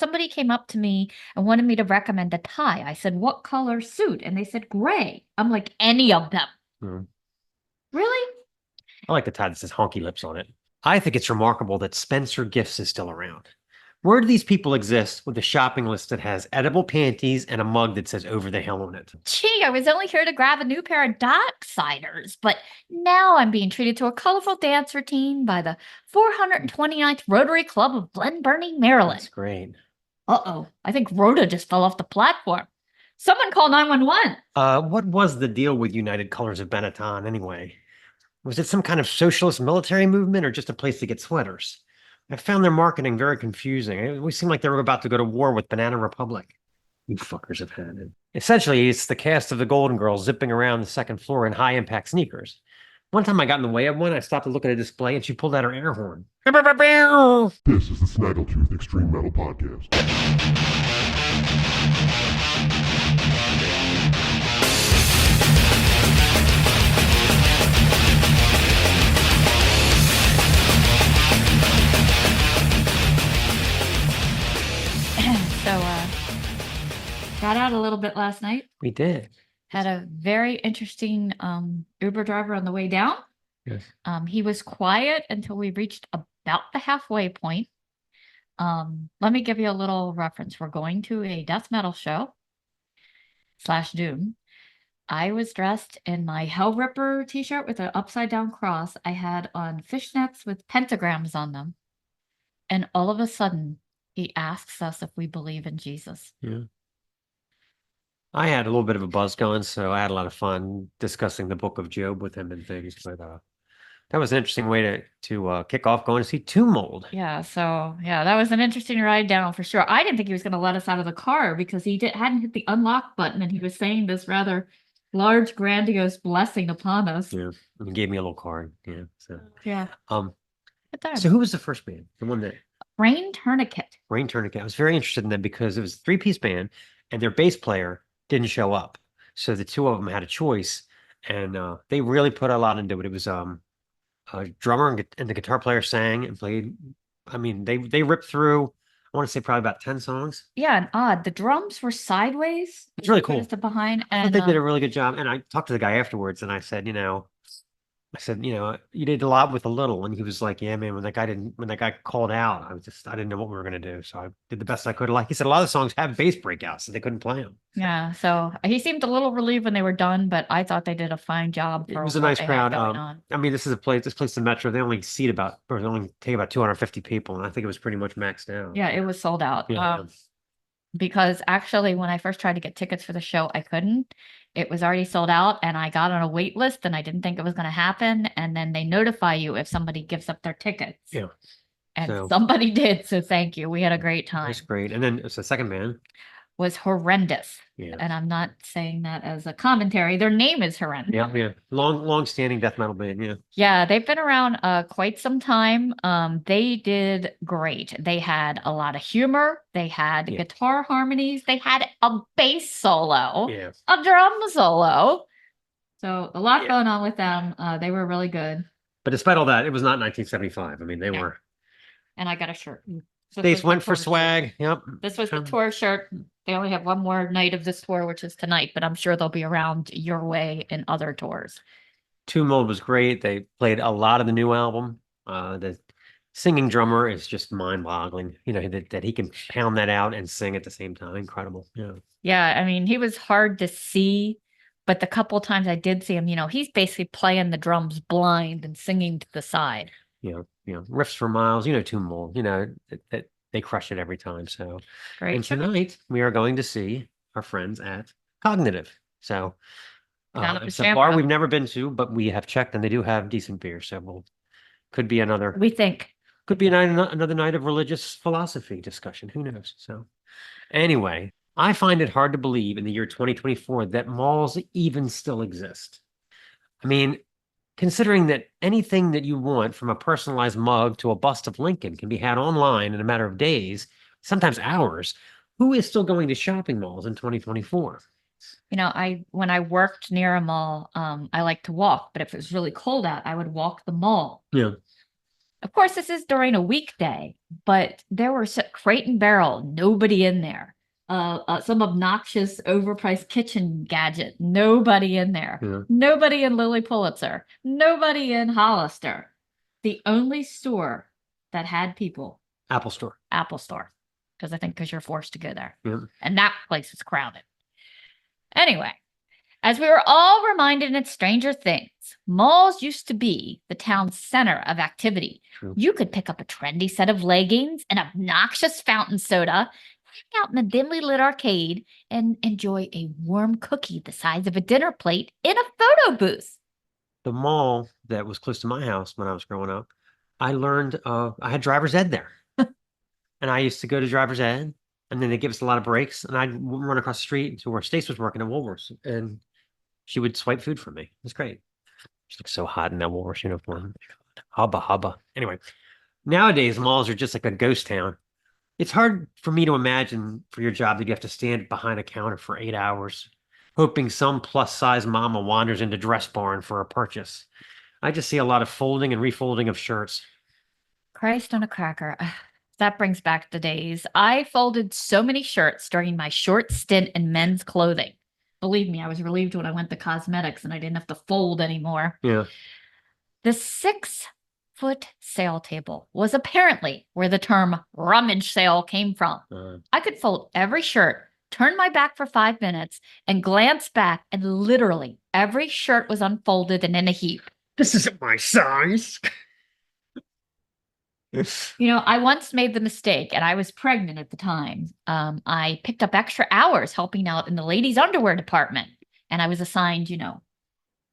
somebody came up to me and wanted me to recommend a tie. I said, what color suit? And they said, gray. I'm like, any of them. Mm. Really? I like the tie that says honky lips on it. I think it's remarkable that Spencer Gifts is still around. Where do these people exist with a shopping list that has edible panties and a mug that says over the hill on it? Gee, I was only here to grab a new pair of Docksiders, but now I'm being treated to a colorful dance routine by the 429th Rotary Club of Glen Burnie, Maryland. That's great. Uh-oh, I think Rhoda just fell off the platform. Someone call 911. What was the deal with United Colors of Benetton anyway? Was it some kind of socialist military movement or just a place to get sweaters? I found their marketing very confusing. It always seemed like they were about to go to war with Banana Republic. You fuckers have had it. Essentially, it's the cast of the Golden Girls zipping around the second floor in high-impact sneakers. One time I got in the way of one, I stopped to look at a display, and she pulled out her air horn. This is the Snaggletooth Extreme Metal Podcast. So, got out a little bit last night. We did. Had a very interesting Uber driver on the way down. Yes. He was quiet until we reached about the halfway point. Let me give you a little reference. We're going to a death metal show / doom. I was dressed in my Hell Ripper t-shirt with an upside down cross. I had on fishnets with pentagrams on them. And all of a sudden, he asks us if we believe in Jesus. Yeah. I had a little bit of a buzz going, so I had a lot of fun discussing the book of Job with him and things. But that was an interesting way to kick off going to see Tomb Mold. Yeah, so that was an interesting ride down for sure. I didn't think he was going to let us out of the car because he hadn't hit the unlock button, and he was saying this rather large, grandiose blessing upon us. Yeah, and he gave me a little card. Yeah, so yeah. So who was the first band? The one that Rain Tourniquet. Rain Tourniquet. I was very interested in them because it was a three-piece band, and their bass player didn't show up, so the two of them had a choice, and they really put a lot into it. It was a drummer and the guitar player sang and played. I mean, they ripped through. I want to say probably about 10 songs. Yeah, and odd. The drums were sideways. It's really cool. The behind, and they did a really good job. And I talked to the guy afterwards, and I said, you did a lot with a little. And he was like, yeah, man, when that guy called out, I didn't know what we were going to do. So I did the best I could. Like he said, a lot of the songs have bass breakouts, so they couldn't play them. Yeah. So he seemed a little relieved when they were done, but I thought they did a fine job. It was a nice crowd. I mean, this place, the Metro, they only take about 250 people. And I think it was pretty much maxed out. Yeah, it was sold out. Yeah. Because actually, when I first tried to get tickets for the show, I couldn't. It was already sold out, and I got on a wait list, and I didn't think it was going to happen. And then they notify you if somebody gives up their tickets. Yeah. And somebody did, so thank you. We had a great time. That's great. And then it's the second band. Was horrendous. Yeah. And I'm not saying that as a commentary. Their name is horrendous. Yeah. Long-standing death metal band, yeah. Yeah, they've been around quite some time. They did great. They had a lot of humor. They had guitar harmonies. They had a bass solo. Yeah. A drum solo. So a lot going on with them. They were really good. But despite all that, it was not 1975. I mean, they were. And I got a shirt. Stace went for swag. Shirt. Yep. This was the tour shirt. They only have one more night of this tour, which is tonight, but I'm sure they'll be around your way in other tours. Tomb Mold was great. They played a lot of the new album. The singing drummer is just mind-boggling. That he can pound that out and sing at the same time. Incredible. Yeah. Yeah, I mean, he was hard to see, but the couple of times I did see him, he's basically playing the drums blind and singing to the side. Yeah. Riffs for miles. Tomb Mold. That they crush it every time. So, great. And tonight we are going to see our friends at Cognitive. So, it's a bar we've never been to, but we have checked, and they do have decent beer. So, could be another. We think could be another night of religious philosophy discussion. Who knows? So, anyway, I find it hard to believe in the year 2024 that malls even still exist. I mean, considering that anything that you want, from a personalized mug to a bust of Lincoln, can be had online in a matter of days, sometimes hours, who is still going to shopping malls in 2024? When I worked near a mall, I like to walk, but if it was really cold out, I would walk the mall. Yeah. Of course, this is during a weekday, but there were Crate and Barrel, nobody in there. Some obnoxious, overpriced kitchen gadget, nobody in there. Yeah. Nobody in Lilly Pulitzer, nobody in Hollister. The only store that had people, Apple Store. Apple Store, because you're forced to go there. Yeah. And that place was crowded. Anyway, as we were all reminded in Stranger Things, malls used to be the town's center of activity. True. You could pick up a trendy set of leggings, an obnoxious fountain soda, hang out in a dimly lit arcade, and enjoy a warm cookie the size of a dinner plate in a photo booth. The mall that was close to my house when I was growing up, I learned I had driver's ed there. And I used to go to driver's ed, and then they give us a lot of breaks, and I'd run across the street to where Stace was working at Woolworths, and she would swipe food for me. It was great. She looked so hot in that Woolworths uniform. Hubba hubba. Anyway, nowadays malls are just like a ghost town. It's hard for me to imagine for your job that you have to stand behind a counter for 8 hours, hoping some plus-size mama wanders into Dress Barn for a purchase. I just see a lot of folding and refolding of shirts. Christ on a cracker. That brings back the days. I folded so many shirts during my short stint in men's clothing. Believe me, I was relieved when I went to cosmetics and I didn't have to fold anymore. Yeah. The 6-foot sale table was apparently where the term rummage sale came from. I could fold every shirt, turn my back for 5 minutes, and glance back, and literally every shirt was unfolded and in a heap. This isn't my size. You know, I once made the mistake, and I was pregnant at the time. I picked up extra hours helping out in the ladies' underwear department, and I was assigned,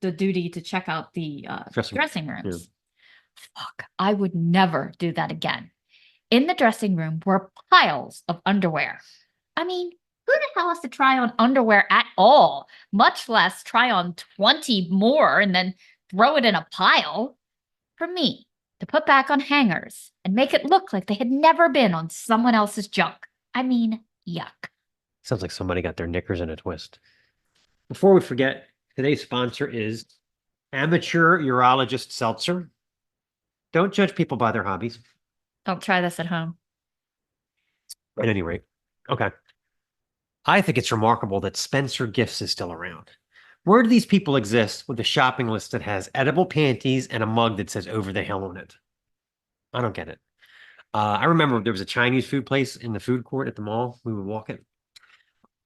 the duty to check out the dressing rooms. Yeah. Fuck, I would never do that again. In the dressing room were piles of underwear. I mean, who the hell has to try on underwear at all, much less try on 20 more and then throw it in a pile? For me to put back on hangers and make it look like they had never been on someone else's junk. I mean, yuck. Sounds like somebody got their knickers in a twist. Before we forget, today's sponsor is Amateur Urologist Seltzer. Don't judge people by their hobbies. Don't try this at home. At any rate, okay. I think it's remarkable that Spencer Gifts is still around. Where do these people exist with a shopping list that has edible panties and a mug that says over the hill on it? I don't get it. I remember there was a Chinese food place in the food court at the mall. We would walk it.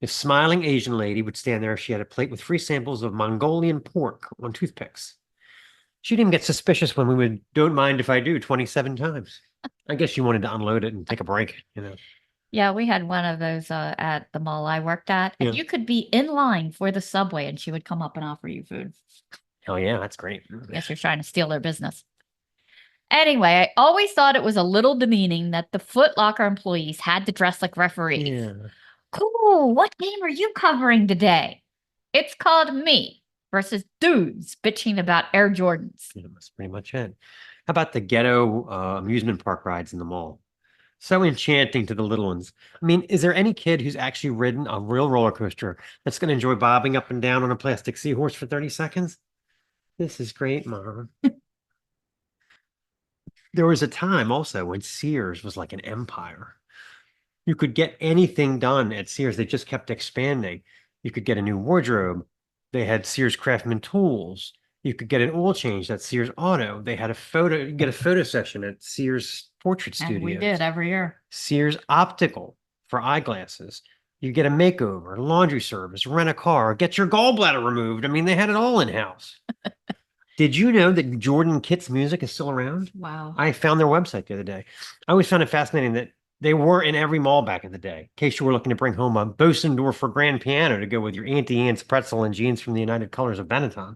This smiling Asian lady would stand there. She had a plate with free samples of Mongolian pork on toothpicks. She didn't get suspicious when we would, don't mind if I do, 27 times. I guess she wanted to unload it and take a break, Yeah, we had one of those at the mall I worked at. And you could be in line for the subway and she would come up and offer you food. Hell yeah, that's great. Guess you're trying to steal their business. Anyway, I always thought it was a little demeaning that the Foot Locker employees had to dress like referees. Yeah. Cool, what game are you covering today? It's called Me versus Dudes bitching about Air Jordans. Yeah, that's pretty much it. How about the ghetto amusement park rides in the mall? So enchanting to the little ones. I mean, is there any kid who's actually ridden a real roller coaster that's going to enjoy bobbing up and down on a plastic seahorse for 30 seconds? This is great, Mom. There was a time also when Sears was like an empire. You could get anything done at Sears. They just kept expanding. You could get a new wardrobe. They had Sears Craftsman tools. You could get an oil change at Sears Auto. They had get a photo session at Sears Portrait Studios. And we did every year. Sears Optical for eyeglasses. You get a makeover, laundry service, rent a car, get your gallbladder removed. I mean, they had it all in-house. Did you know that Jordan Kitt's music is still around? Wow. I found their website the other day. I always found it fascinating that they were in every mall back in the day. In case you were looking to bring home a Bosendorfer grand piano to go with your Auntie Anne's pretzel and jeans from the United Colors of Benetton.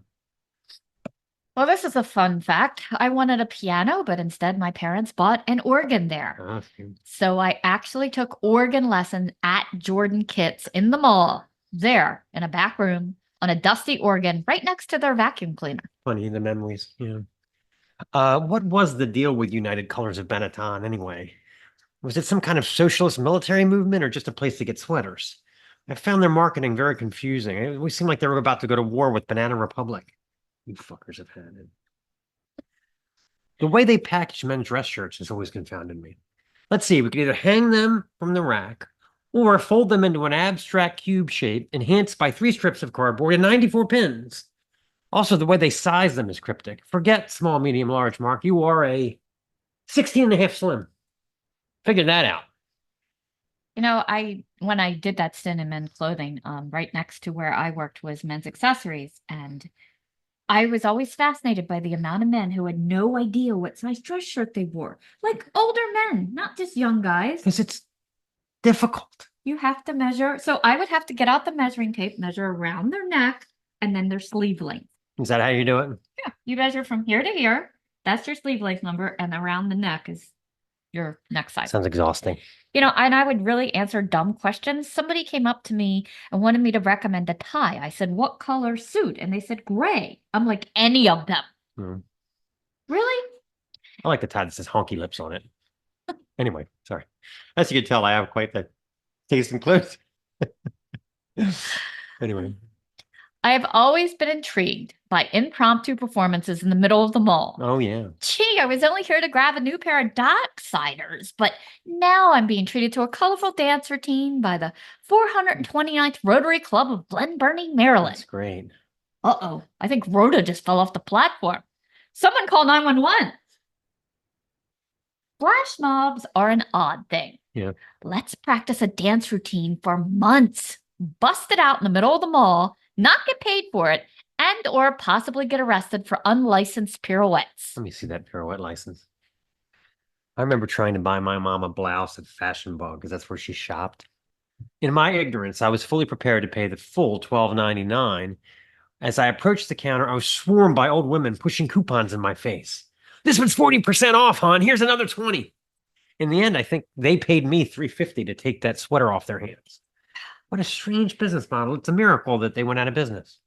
Well, this is a fun fact. I wanted a piano, but instead my parents bought an organ there. So I actually took organ lessons at Jordan Kitt's in the mall, there in a back room on a dusty organ right next to their vacuum cleaner. Funny, the memories. Yeah. What was the deal with United Colors of Benetton anyway? Was it some kind of socialist military movement or just a place to get sweaters? I found their marketing very confusing. It always seemed like they were about to go to war with Banana Republic. You fuckers have had it. The way they package men's dress shirts has always confounded me. Let's see, we could either hang them from the rack or fold them into an abstract cube shape enhanced by 3 strips of cardboard and 94 pins. Also, the way they size them is cryptic. Forget small, medium, large, Mark. You are a 16 and a half slim. Figure that out. You know, when I did that stint in men's clothing, right next to where I worked was men's accessories, and I was always fascinated by the amount of men who had no idea what size dress shirt they wore. Like older men, not just young guys. Because it's difficult. You have to measure. So I would have to get out the measuring tape, measure around their neck, and then their sleeve length. Is that how you do it? Yeah, you measure from here to here. That's your sleeve length number, and around the neck is your neck size. Sounds exhausting. You know, and I would really answer dumb questions. Somebody came up to me and wanted me to recommend a tie. I said, what color suit? And they said, gray. I'm like, any of them. Mm. Really? I like the tie that says honky lips on it. Anyway, sorry. As you can tell, I have quite the taste in clothes. Anyway. I have always been intrigued by impromptu performances in the middle of the mall. Oh, yeah. Gee, I was only here to grab a new pair of Docksiders, but now I'm being treated to a colorful dance routine by the 429th Rotary Club of Glen Burnie, Maryland. That's great. Uh-oh, I think Rhoda just fell off the platform. Someone call 911. Flash mobs are an odd thing. Yeah. Let's practice a dance routine for months, bust it out in the middle of the mall, not get paid for it, and or possibly get arrested for unlicensed pirouettes. Let me see that pirouette license. I remember trying to buy my mom a blouse at Fashion Bug because that's where she shopped. In my ignorance, I was fully prepared to pay the full $12.99. As I approached the counter, I was swarmed by old women pushing coupons in my face. This one's 40% off, hon. Here's another 20. In the end, I think they paid me $3.50 to take that sweater off their hands. What a strange business model. It's a miracle that they went out of business.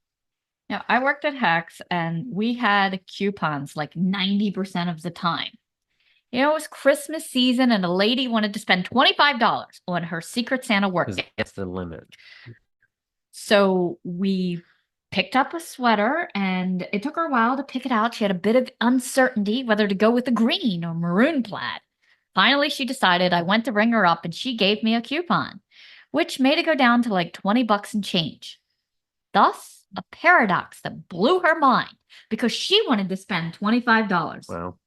Now, I worked at Hex, and we had coupons like 90% of the time. You know, it was Christmas season, and a lady wanted to spend $25 on her Secret Santa work gift. That's the limit. So we picked up a sweater, and it took her a while to pick it out. She had a bit of uncertainty whether to go with the green or maroon plaid. Finally, she decided. I went to ring her up, and she gave me a coupon, which made it go down to like $20 and change. Thus, a paradox that blew her mind because she wanted to spend $25. Wow.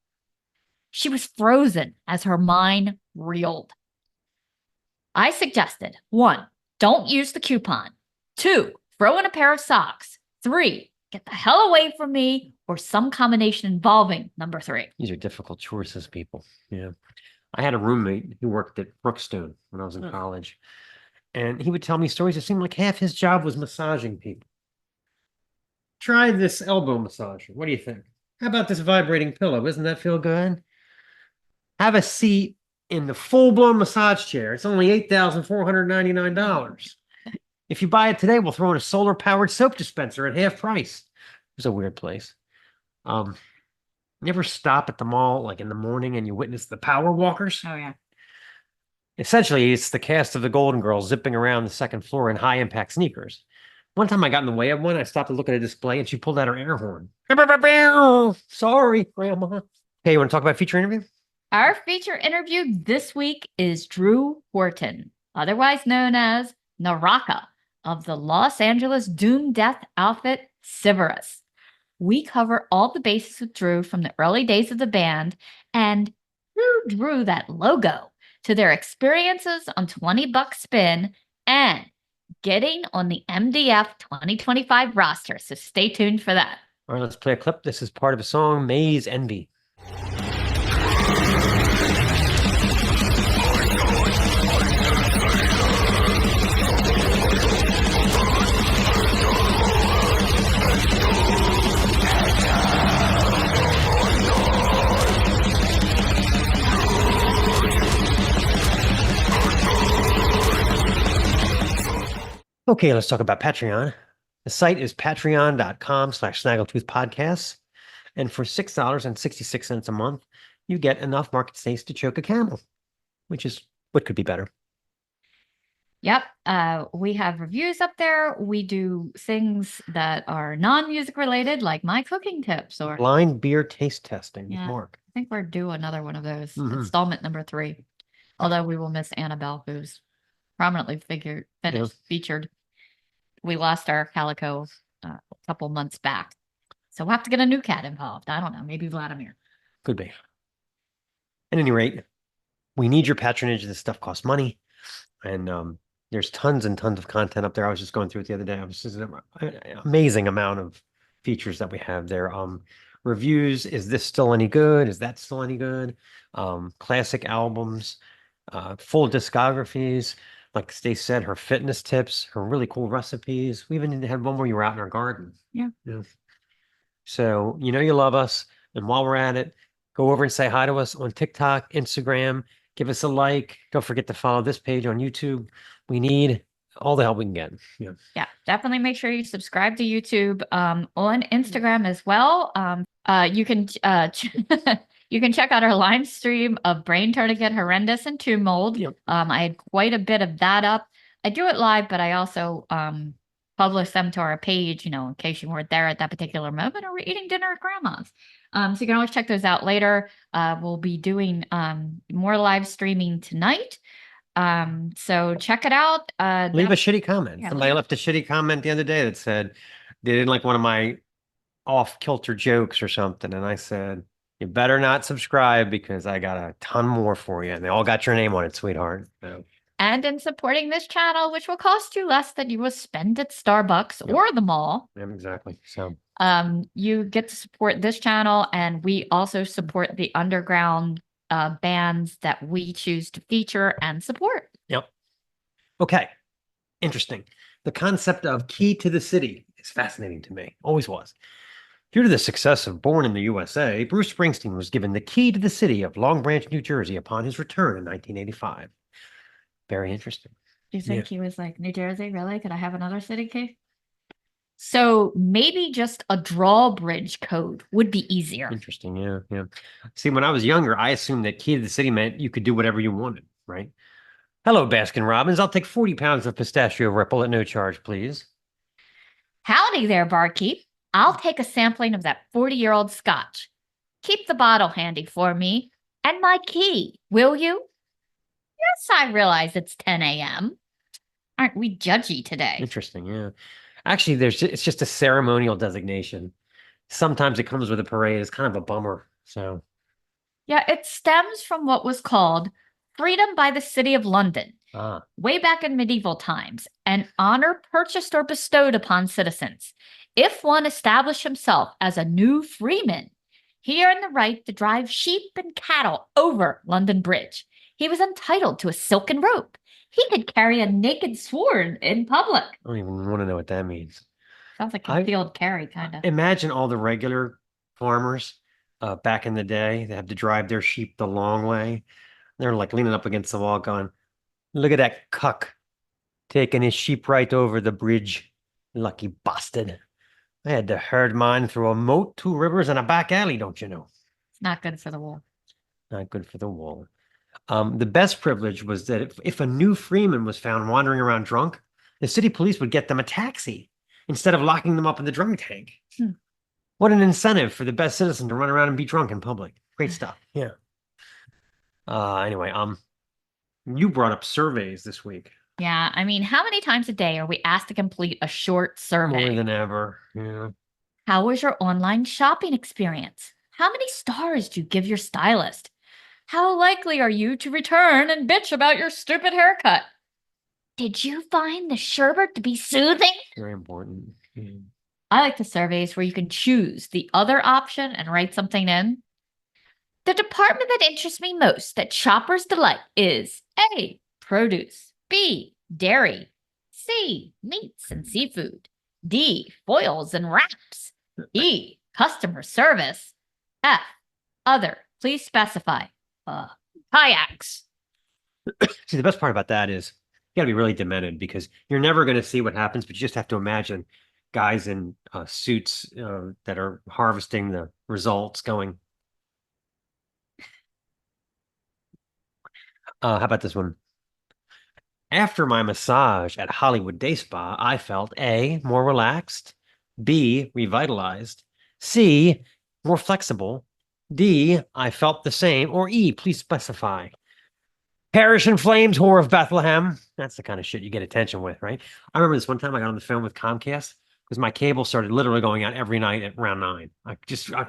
She was frozen as her mind reeled. I suggested 1, don't use the coupon. 2, throw in a pair of socks. 3, get the hell away from me, or some combination involving number 3. These are difficult choices, people. Yeah. I had a roommate who worked at Brookstone when I was in college. And he would tell me stories. It seemed like half his job was massaging people. Try this elbow massager. What do you think? How about this vibrating pillow? Doesn't that feel good? Have a seat in the full-blown massage chair. It's only $8,499. If you buy it today, we'll throw in a solar-powered soap dispenser at half price. It was a weird place. You ever stop at the mall like in the morning and you witness the power walkers? Oh, yeah. Essentially, it's the cast of the Golden Girls zipping around the second floor in high-impact sneakers. One time I got in the way of one. I stopped to look at a display, and she pulled out her air horn. Sorry, Grandma. Okay, you want to talk about feature interview? Our feature interview this week is Drew Horton, otherwise known as Naraka, of the Los Angeles doom death outfit Civerous. We cover all the bases with Drew from the early days of the band and who drew that logo, to their experiences on $20 Spin and getting on the MDF 2025 roster. So stay tuned for that. All right, let's play a clip. This is part of a song, Maze Envy. Okay, let's talk about Patreon. The site is patreon.com/Snaggletooth podcasts. And for $6.66 a month, you get enough market Stace to choke a camel, which is what could be better. Yep. We have reviews up there. We do things that are non-music related, like my cooking tips or Blind beer taste testing with Yeah. Mark. I think we're due another one of those. Mhm. Installment number 3. Although we will miss Annabelle, who's prominently featured. We lost our calico a couple months back. So we'll have to get a new cat involved. I don't know. Maybe Vladimir. Could be. At any rate, we need your patronage. This stuff costs money. And there's tons and tons of content up there. I was just going through it the other day. It was just an amazing amount of features that we have there. Reviews. Is this still any good? Is that still any good? Classic albums, full discographies. Like Stace said, her fitness tips, her really cool recipes. We even had one where you were out in our garden. Yeah. So you know you love us. And while we're at it, go over and say hi to us on TikTok, Instagram. Give us a like. Don't forget to follow this page on YouTube. We need all the help we can get. Yeah, definitely make sure you subscribe to YouTube, on Instagram as well. You can you can check out our live stream of Brain Tourniquet Horrendous and Tomb Mold. Yep. I had quite a bit of that up. I do it live, but I also publish them to our page, in case you weren't there at that particular moment or we're eating dinner at grandma's. So you can always check those out later. We'll be doing more live streaming tonight. So check it out. Leave a shitty comment. Yeah, Somebody left a shitty comment the other day that said they didn't like one of my off-kilter jokes or something. And I said, you better not subscribe because I got a ton more for you. And they all got your name on it, sweetheart. So. And in supporting this channel, which will cost you less than you will spend at Starbucks or the mall. Yeah, exactly. So you get to support this channel, and we also support the underground bands that we choose to feature and support. Yep. Okay. Interesting. The concept of key to the city is fascinating to me. Always was. Due to the success of Born in the USA, Bruce Springsteen was given the key to the city of Long Branch, New Jersey upon his return in 1985. Very interesting. Do you think he was like, New Jersey, really? Could I have another city key? So maybe just a drawbridge code would be easier. Interesting. Yeah. See, when I was younger, I assumed that key to the city meant you could do whatever you wanted, right? Hello, Baskin Robbins. I'll take 40 pounds of pistachio ripple at no charge, please. Howdy there, barkeep. I'll take a sampling of that 40-year-old scotch. Keep the bottle handy for me and my key, will you? Yes, I realize it's 10 a.m. Aren't we judgy today? Interesting, yeah. Actually, it's just a ceremonial designation. Sometimes it comes with a parade. It's kind of a bummer. So, yeah, it stems from what was called freedom by the City of London, way back in medieval times, an honor purchased or bestowed upon citizens. If one established himself as a new freeman, he earned the right to drive sheep and cattle over London Bridge. He was entitled to a silken rope. He could carry a naked sword in public. I don't even want to know what that means. Sounds like concealed carry, kind of. Imagine all the regular farmers back in the day. They have to drive their sheep the long way. They're like leaning up against the wall going, look at that cuck taking his sheep right over the bridge. Lucky bastard. I had to herd mine through a moat, 2 rivers, and a back alley, don't you know? It's not good for the wool. Not good for the wool. The best privilege was that if a new freeman was found wandering around drunk, the city police would get them a taxi instead of locking them up in the drunk tank. What an incentive for the best citizen to run around and be drunk in public. Great stuff. Yeah. Anyway, you brought up surveys this week. Yeah, I mean, how many times a day are we asked to complete a short survey? More than ever. Yeah. How was your online shopping experience? How many stars do you give your stylist? How likely are you to return and bitch about your stupid haircut? Did you find the sherbet to be soothing? Very important. Yeah. I like the surveys where you can choose the other option and write something in. The department that interests me most that shoppers delight is A, produce, B, dairy, C, meats and seafood, D, foils and wraps, E, customer service, F, other, please specify, kayaks. See, the best part about that is you got to be really demented because you're never going to see what happens, but you just have to imagine guys in suits that are harvesting the results going. How about this one? After my massage at Hollywood Day Spa, I felt A, more relaxed, B, revitalized, C, more flexible, D, I felt the same, or E, please specify. Perish in flames, whore of Bethlehem. That's the kind of shit you get attention with, right? I remember this one time I got on the phone with Comcast because my cable started literally going out every night at around 9. I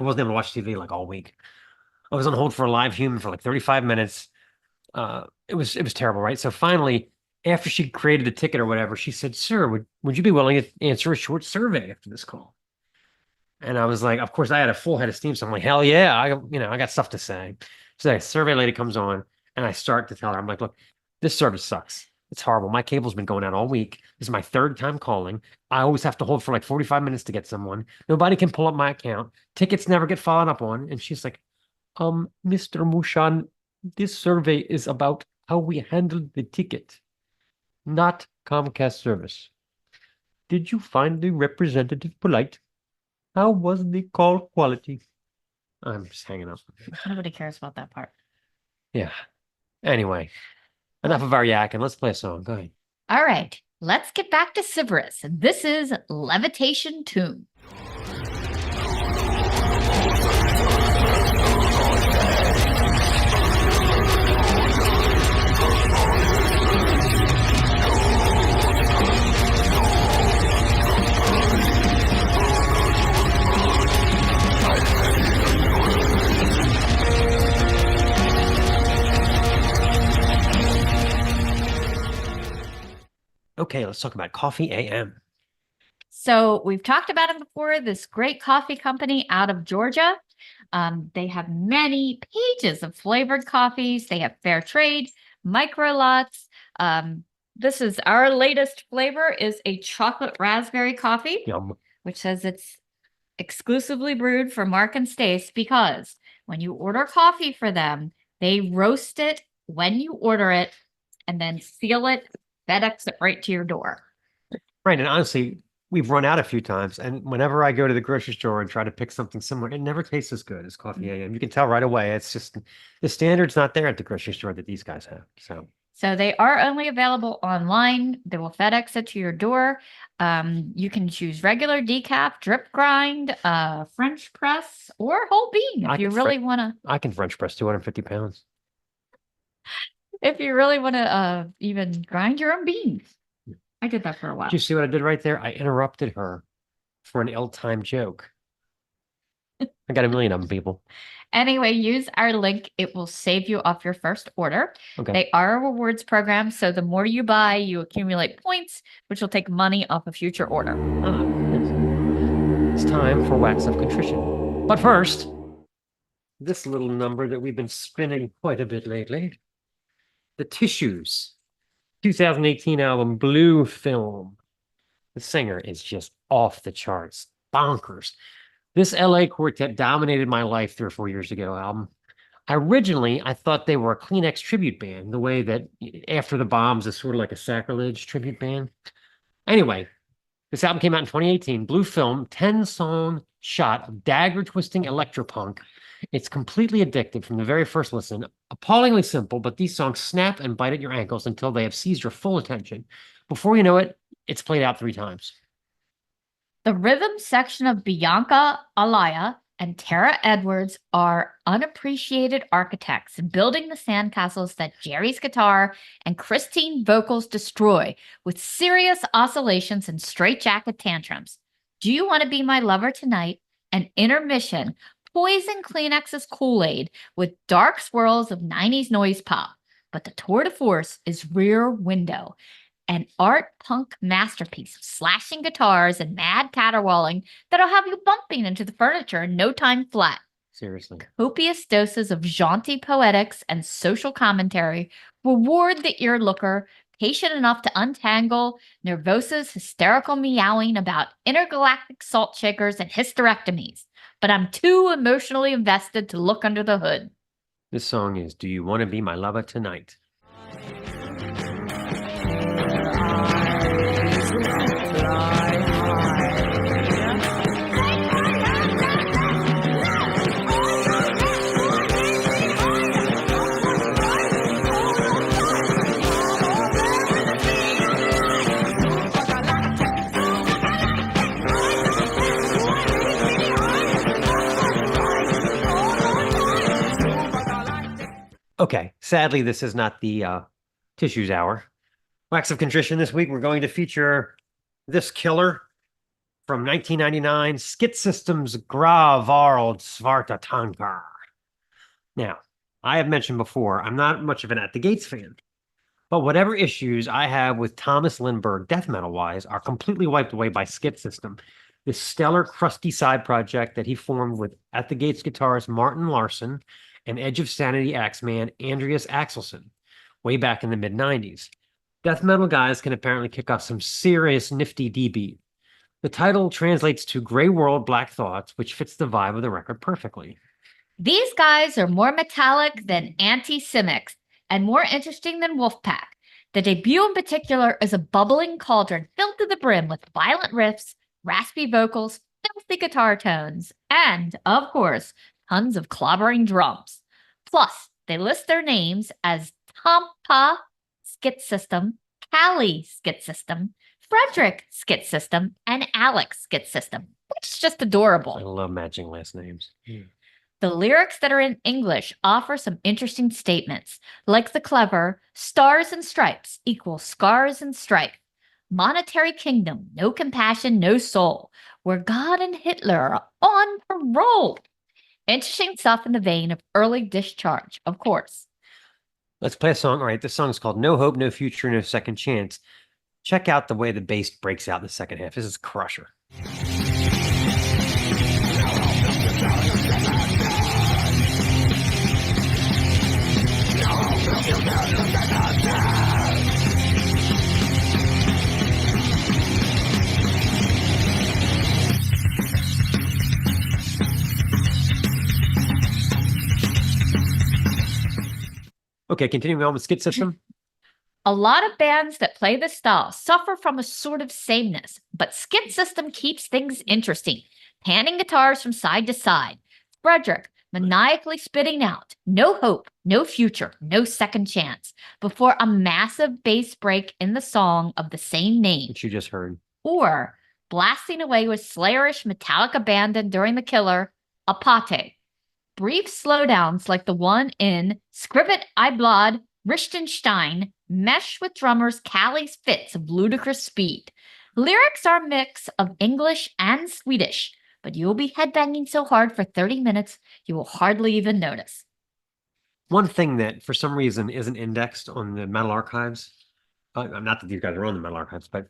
wasn't able to watch TV like all week. I was on hold for a live human for like 35 minutes. It was terrible, right? So finally, after she created a ticket or whatever, she said, "Sir, would you be willing to answer a short survey after this call?" And I was like, of course, I had a full head of steam, so I'm like, hell yeah, I got stuff to say. So the survey lady comes on, and I start to tell her, I'm like, look, this service sucks. It's horrible. My cable's been going out all week. This is my 3rd time calling. I always have to hold for like 45 minutes to get someone. Nobody can pull up my account. Tickets never get followed up on. And she's like, Mr. Mushan, this survey is about how we handled the ticket, not Comcast service. Did you find the representative polite? How was the call quality? I'm just hanging up. Nobody cares about that part. Yeah. Anyway, enough of our yakking. Let's play a song. Go ahead. All right, let's get back to Civerous. This is Levitation Tomb. Okay, let's talk about Coffee AM. So we've talked about it before, this great coffee company out of Georgia. They have many pages of flavored coffees. They have fair trade, micro lots. This is our latest flavor is a chocolate raspberry coffee, Yum. which says it's exclusively brewed for Mark and Stace because when you order coffee for them, they roast it when you order it and then seal it, FedEx it right to your door. Right, and honestly, we've run out a few times, and whenever I go to the grocery store and try to pick something similar, it never tastes as good as Coffee AM. You can tell right away. It's just the standard's not there at the grocery store that these guys have. So they are only available online. They will FedEx it to your door. You can choose regular decaf, drip grind, French press, or whole bean if you really want to. I can French press 250 pounds. If you really want to even grind your own beans. I did that for a while. Did you see what I did right there? I interrupted her for an ill-timed joke. I got a million of them, people. Anyway, use our link. It will save you off your first order. Okay. They are a rewards program, so the more you buy, you accumulate points, which will take money off a future order. It's time for Wax of Contrition. But first, this little number that we've been spinning quite a bit lately. The Tissues 2018 album Blue Film. The singer is just off the charts. Bonkers. This LA quartet dominated my life 3 or 4 years ago album. Originally, I thought they were a Kleenex tribute band, the way that After the Bombs is sort of like a sacrilege tribute band. Anyway, this album came out in 2018. Blue Film, 10-song shot of dagger-twisting electropunk. It's completely addictive from the very first listen. Appallingly simple, but these songs snap and bite at your ankles until they have seized your full attention. Before you know it, it's played out 3 times. The rhythm section of Bianca Alaya and Tara Edwards are unappreciated architects building the sandcastles that Jerry's guitar and Christine vocals destroy with serious oscillations and straitjacket tantrums. Do You Want to Be My Lover Tonight? An intermission poison Kleenex's Kool-Aid with dark swirls of 90s noise pop. But the tour de force is Rear Window, an art punk masterpiece of slashing guitars and mad caterwauling that'll have you bumping into the furniture in no time flat. Seriously. Copious doses of jaunty poetics and social commentary reward the earlooker patient enough to untangle Nervosa's hysterical meowing about intergalactic salt shakers and hysterectomies. But I'm too emotionally invested to look under the hood. This song is Do You Want to Be My Lover Tonight? Okay, sadly, this is not the tissues hour. Wax of Contrition this week, we're going to feature this killer from 1999, Skit System's Gravarld Svarta Tankar. Now, I have mentioned before, I'm not much of an At the Gates fan, but whatever issues I have with Thomas Lindbergh death metal wise are completely wiped away by Skit System, this stellar crusty side project that he formed with At the Gates guitarist Martin Larson and Edge of Sanity Axeman Andreas Axelson way back in the mid 90s. Death metal guys can apparently kick off some serious nifty D beat. The title translates to Grey World Black Thoughts, which fits the vibe of the record perfectly. These guys are more metallic than Anti-Semics and more interesting than Wolfpack. The debut in particular is a bubbling cauldron filled to the brim with violent riffs, raspy vocals, filthy guitar tones, and, of course, tons of clobbering drums. Plus, they list their names as Tampa Skit System, Callie Skit System, Frederick Skit System, and Alex Skit System, which is just I adorable. love matching last names. The lyrics that are in English offer some interesting statements, like the clever stars and stripes equal scars and strife. Monetary kingdom, no compassion, no soul, where God and Hitler are on parole. Interesting stuff in the vein of early Discharge, of course. Let's play a song. All right, this song is called No Hope, No Future, No Second Chance. Check out the way the bass breaks out in the second half. This is Crusher. Okay, continuing on with Skit System. A lot of bands that play this style suffer from a sort of sameness, but Skit System keeps things interesting, panning guitars from side to side. Frederick maniacally spitting out, no hope, no future, no second chance, before a massive bass break in the song of the same name. Which you just heard. Or blasting away with Slayerish metallic abandon during the killer, Apate. Brief slowdowns like the one in Scrivet Iblad Richtenstein mesh with drummers Callie's fits of ludicrous speed. Lyrics are a mix of English and Swedish, but you'll be headbanging so hard for 30 minutes you will hardly even notice. One thing that for some reason isn't indexed on the Metal Archives, not that these guys are on the Metal Archives, but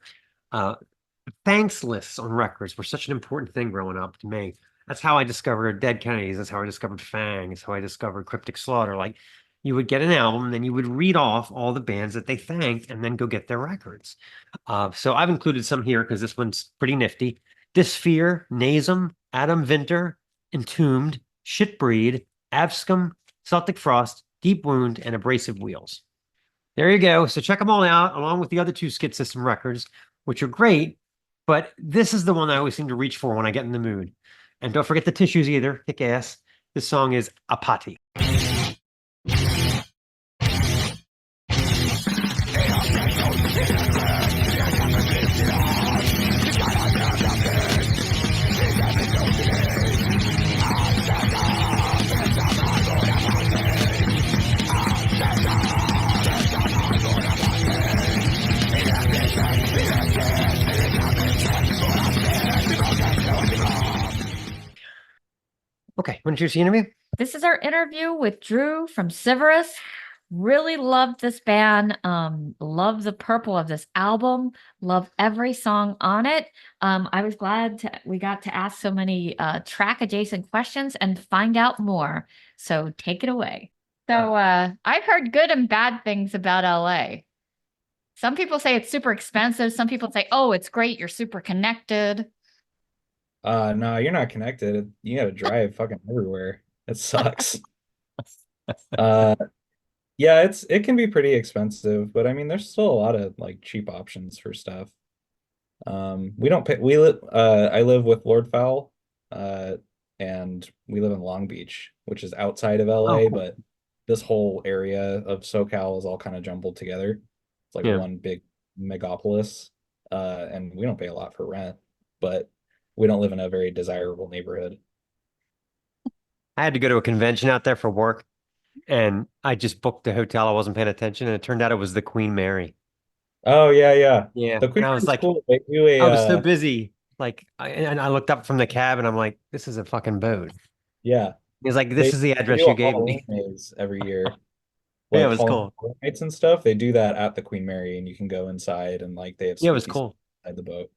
thanks lists on records were such an important thing growing up to me. That's how I discovered Dead Kennedys. That's how I discovered Fang. That's how I discovered Cryptic Slaughter. Like, you would get an album, and then you would read off all the bands that they thanked and then go get their records. So I've included some here because this one's pretty nifty. Dysphere, Nasum, Adam Vinter, Entombed, Shitbreed, Abscum, Celtic Frost, Deep Wound, and Abrasive Wheels. There you go. So check them all out, along with the other two Skit System records, which are great, but this is the one I always seem to reach for when I get in the mood. And don't forget the tissues either. Kick ass. This song is Apati. Okay, want to choose the interview? This is our interview with Drew from Civerous. Really loved this band. Love the purple of this album. Love every song on it. I was glad we got to ask so many track adjacent questions and find out more. So take it away. So I've heard good and bad things about LA. Some people say it's super expensive. Some people say, oh, it's great. You're super connected. No, you're not connected. You gotta drive fucking everywhere. It sucks. Yeah, it can be pretty expensive, but I mean there's still a lot of like cheap options for stuff. We don't pay I live with Lord Fowl, and we live in Long Beach, which is outside of LA, cool. but this whole area of SoCal is all kind of jumbled together. It's like one big megapolis. And we don't pay a lot for rent, but we don't live in a very desirable neighborhood. I had to go to a convention out there for work, and I just booked the hotel. I wasn't paying attention, and it turned out it was the Queen Mary. Oh yeah, yeah. Yeah, The Queen and I was is like, cool. They do a I was so busy. Like, and I looked up from the cab, and I'm like, this is a fucking boat. yeah. He's like, They this is the they address do you a gave Halloween me. maze every year. Yeah, it Like was Halloween cool. Horror Nights and stuff. They do that at the Queen Mary, and you can go inside and like they have Yeah, it was spooky stuff cool. inside the boat.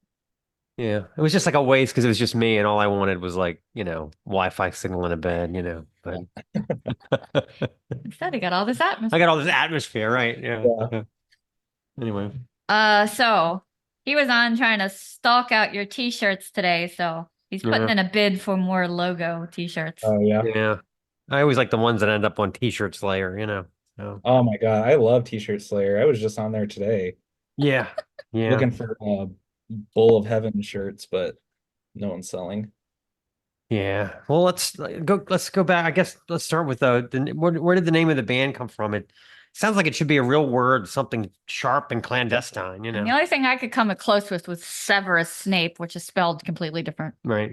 Yeah, it was just like a waste because it was just me, and all I wanted was like, Wi-Fi signal in a bed, But Instead, he got all this I atmosphere. got all this atmosphere, right? Yeah. Yeah. Yeah. Anyway, So he was on trying to stalk out your t-shirts today, so he's putting yeah, in a bid for more logo t-shirts. Oh yeah. yeah. I always like the ones that end up on T-shirt Slayer. So Oh my God, I love T-shirt Slayer. I was just on there today yeah, yeah, looking for Bull of Heaven shirts, but no one's selling. yeah. Well, Let's go back. I guess let's start with where did the name of the band come from? It sounds like it should be a real word, something sharp and clandestine. And the only thing I could come close with was Severus Snape, which is spelled completely different. Right.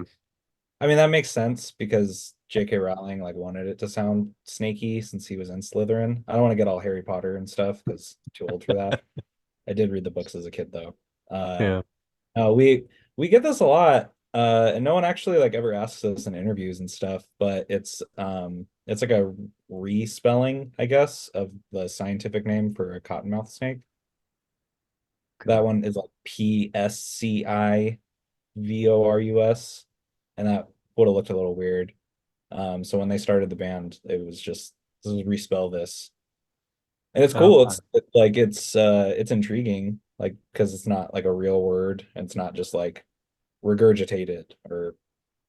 I mean, that makes sense because J.K. Rowling like wanted it to sound snaky since he was in Slytherin. I don't want to get all Harry Potter and stuff because I'm too old for that. I did read the books as a kid though. Uh, Yeah. we get this a lot, and no one actually like ever asks us in interviews and stuff, but it's like a respelling, I guess, of the scientific name for a cottonmouth snake. That one is like Pscivorus, and that would have looked a little weird. So when they started the band, it was just this is respell this. And it's cool. Okay. It's intriguing, like because it's not like a real word, and it's not just like regurgitated or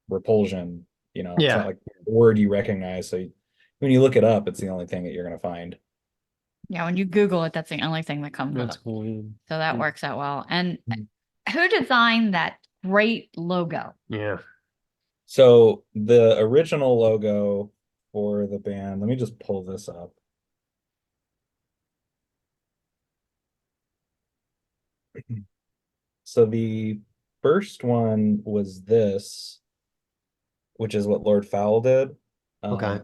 repulsion. It's not Yeah. like a word you recognize. So when you look it up, it's the only thing that you're gonna find. Yeah, when you Google it, that's the only thing that comes That's up. cool. So that works out well. And Mm. who designed that great logo? Yeah. So the original logo for the band, let me just pull this up. So the first one was this, which is what Lord Fowl did. Okay.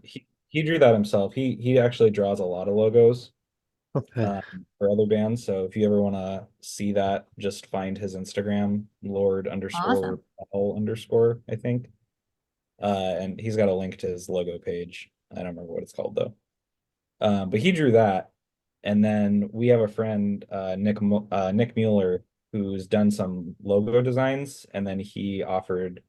He drew that himself. He actually draws a lot of logos Okay. for other bands. So if you ever want to see that, just find his Instagram, Lord underscore Awesome. Fowl underscore, I think. And he's got a link to his logo page. I don't remember what it's called though. But he drew that. And then we have a friend, Nick Mueller, who's done some logo designs, and then he offered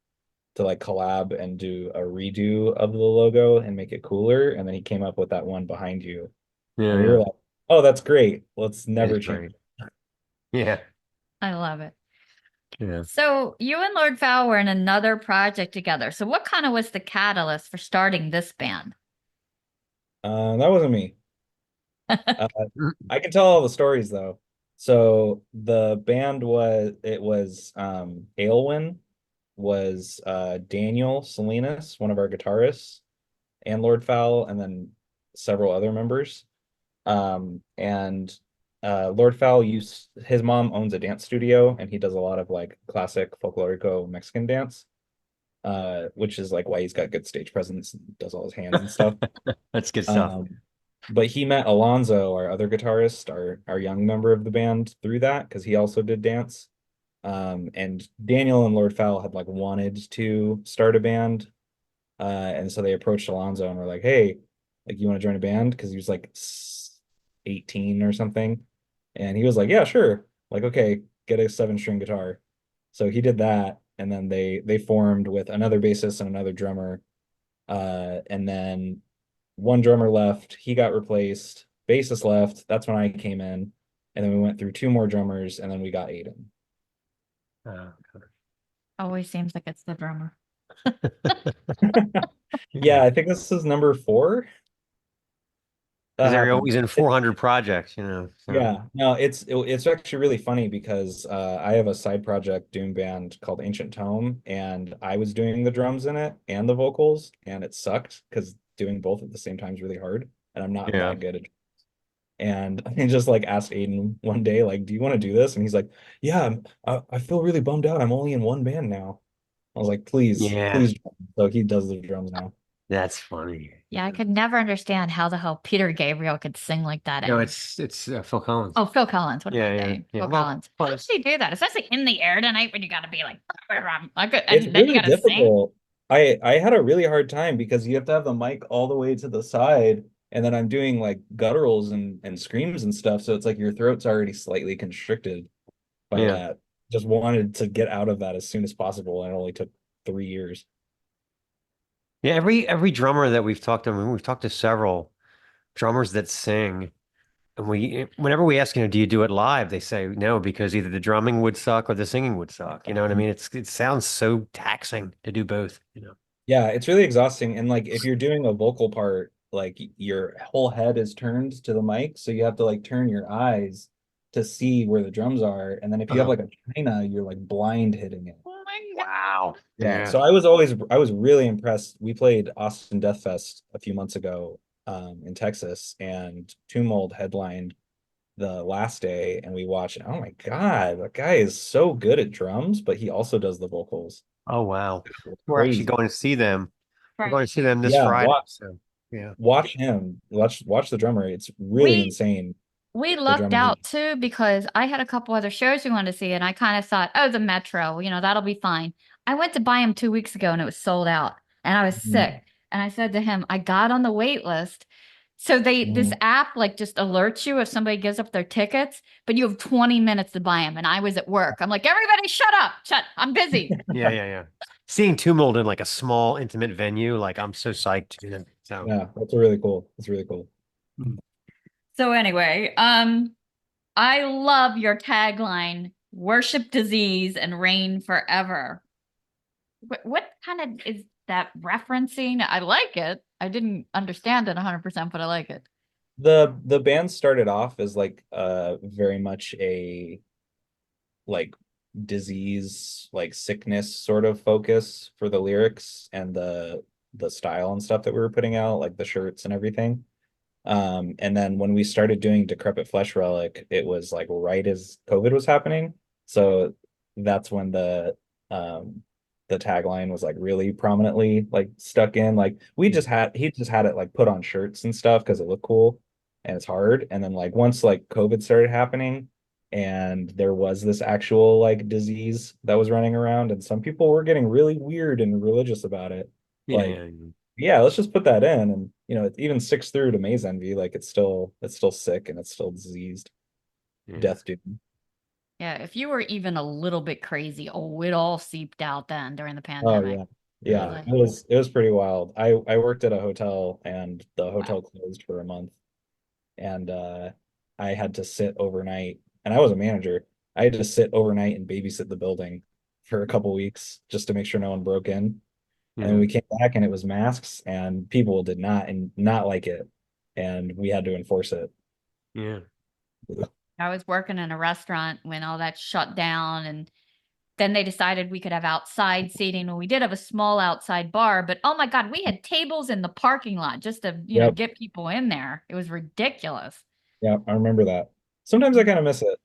to like collab and do a redo of the logo and make it cooler. And then he came up with that one behind you. Yeah. And we Yeah. were like, oh, that's great. Let's It never is change. great. Yeah. I love it. Yeah. So you and Lord Fowl were in another project together. So what kind of was the catalyst for starting this band? That wasn't me. Uh, I can tell all the stories though. So the band was Aylwin was Daniel Salinas, one of our guitarists, and Lord Fowl, and then several other members. And Lord Fowl used his mom owns a dance studio, and he does a lot of like classic folklorico Mexican dance, which is like why he's got good stage presence and does all his hands and stuff. That's good stuff. But he met Alonzo, our other guitarist, our young member of the band, through that because he also did dance. And Daniel and Lord Fowl had like wanted to start a band, and so they approached Alonzo and were like, "Hey, like you want to join a band?" Because he was like 18 or something, and he was like, "Yeah, sure." Like, okay, get a 7-string guitar. So he did that, and then they formed with another bassist and another drummer, and then one drummer left, he got replaced, bassist left, that's when I came in, and then we went through 2 more drummers, and then we got Aiden. Uh, Always seems like it's the drummer. Yeah, I think this is number 4. That Because they're happened. always in 400 projects. So. Yeah, no, it's actually really funny because I have a side project doom band called Ancient Tome, and I was doing the drums in it and the vocals, and it sucked because doing both at the same time is really hard, and I'm not Yeah. that good at. And I just like asked Aiden one day, like, "Do you want to do this?" And he's like, "Yeah, I feel really bummed out. I'm only in one band now." I was like, "Please, Yeah. please." So he does the drums now. That's funny. Yeah, I could never understand how the hell Peter Gabriel could sing like that. No, And it's Phil Collins. oh, Phil Collins. What am Yeah, I yeah, saying? yeah. Phil Well, Collins. How does close. he do that? Especially in the air tonight when you got to be like, It's and then you really got to sing. difficult. I had a really hard time because you have to have the mic all the way to the side, and then I'm doing like gutturals and screams and stuff, so it's like your throat's already slightly constricted by Yeah. that. Just wanted to get out of that as soon as possible, and it only took 3 years. Yeah, every drummer that we've talked to, I mean, we've talked to several drummers that sing, and whenever we ask, do you do it live? They say no, because either the drumming would suck or the singing would suck. You know what I mean? It sounds so taxing to do both. Yeah, it's really exhausting. And like if you're doing a vocal part, like your whole head is turned to the mic, so you have to like turn your eyes to see where the drums are. And then if you have Uh-huh. like a china, you're like blind hitting it. Oh my Wow. Yeah. Yeah. So I was really impressed. We played Austin Death Fest a few months ago in Texas, and Tumult headlined the last day, and we watched. Oh my God, that guy is so good at drums, but he also does the vocals. Oh wow. It's We're actually crazy. going to see them. We're God. going to see them this Yeah, Friday. So yeah. watch him. Watch the drummer. It's really We insane. we The lucked drumming. out too because I had a couple other shows we wanted to see, and I kind of thought, oh, the Metro, that'll be fine. I went to buy him 2 weeks ago, and it was sold out, and I was sick. And I said to him, I got on the wait list. So this Mhm. app like just alerts you if somebody gives up their tickets, but you have 20 minutes to buy them. And I was at work. I'm like, everybody shut up. I'm busy. Yeah, yeah, yeah. Seeing Tumult in like a small, intimate venue, like I'm so psyched. So Yeah, that's really cool. That's really cool. So anyway, I love your tagline, worship disease and reign forever. What kind of is that referencing? I like it. I didn't understand it 100%, but I like it. The band started off as like very much a like disease, like sickness sort of focus for the lyrics and the style and stuff that we were putting out, like the shirts and everything. And then when we started doing Decrepit Flesh Relic, it was like right as COVID was happening. So that's when the tagline was like really prominently like stuck in. Like he just had it like put on shirts and stuff because it looked cool and it's hard. And then like once like COVID started happening and there was this actual like disease that was running around and some people were getting really weird and religious about it. yeah, Like yeah, yeah, let's just put that in. And it even sticks through to Maze Envy. Like it's still sick and it's still diseased. yeah. Death Doom. Yeah, if you were even a little bit crazy, oh, it all seeped out then during the Oh pandemic. yeah. Yeah. Yeah. It was pretty wild. I worked at a hotel and the hotel closed for a month. And I had to sit overnight. And I was a manager. I had to sit overnight and babysit the building for a couple weeks just to make sure no one broke in. And then Yeah. we came back and it was masks and people did not like it. And we had to enforce it. Yeah. I was working in a restaurant when all that shut down, and then they decided we could have outside seating. And we did have a small outside bar, but oh my God, we had tables in the parking lot just to, Yep. get people in there. It was ridiculous. Yeah, I remember that. Sometimes I kind of miss it.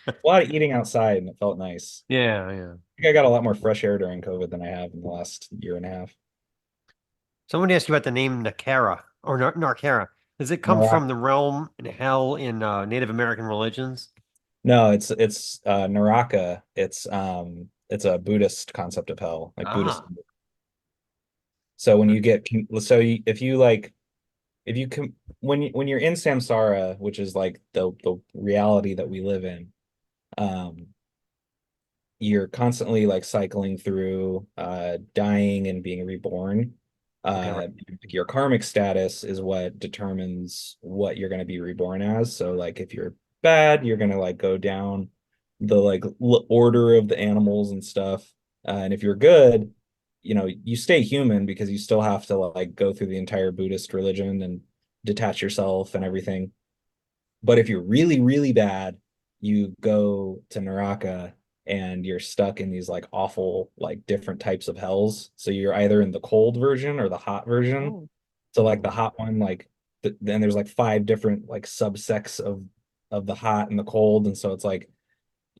A lot of eating outside and it felt nice. Yeah, yeah. I think I got a lot more fresh air during COVID than I have in the last year and a half. Somebody asked you about the name Nakara or Narkara. Does it come No, from the realm and hell in Native American religions? no, it's Naraka. It's a Buddhist concept of hell, like Buddhist. Ah, So when you get so you, if you like if you can when you're in samsara, which is like the reality that we live in, um you're constantly like cycling through dying and being reborn. okay. Your karmic status is what determines what you're going to be reborn as. So like if you're bad, you're going to like go down the like order of the animals and stuff. And if you're good, you stay human because you still have to like go through the entire Buddhist religion and detach yourself and everything. But if you're really, really bad, you go to Naraka and you're stuck in these like awful, like different types of hells. So you're either in the cold version or the hot version. Oh, So like the hot one, like then there's like five different like subsects of the hot and the cold. And so it's like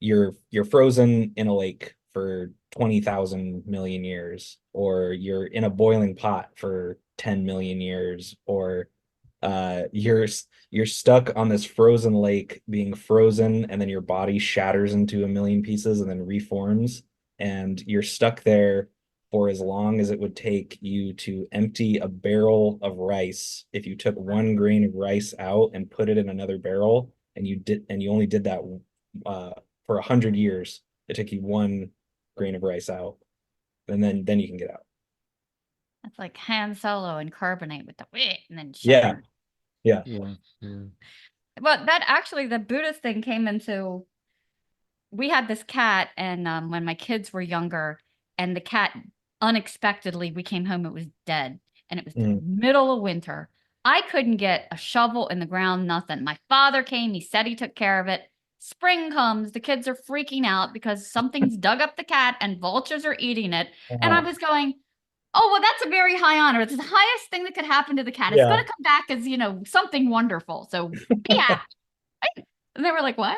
you're frozen in a lake for 20,000 million years, or you're in a boiling pot for 10 million years, or you're stuck on this frozen lake being frozen, and then your body shatters into a million pieces and then reforms, and you're stuck there for as long as it would take you to empty a barrel of rice. If you took 1 grain of rice out and put it in another barrel, and you only did that for 100 years, it took you 1 grain of rice out, and then you can get out. That's like Han Solo and carbonate with the wit and then Yeah, shatter. yeah. Well, that actually, the Buddhist thing came into. We had this cat, and when my kids were younger, and the cat unexpectedly, we came home, it was dead, and it was the middle of winter. I couldn't get a shovel in the ground, nothing. My father came, he said he took care of it. Spring comes, the kids are freaking out because something's dug up the cat and vultures are eating it. And I was going, oh, well, that's a very high honor. It's the highest thing that could happen to the cat. It's Yeah. going to come back as, something wonderful. So be happy. And they were like, what?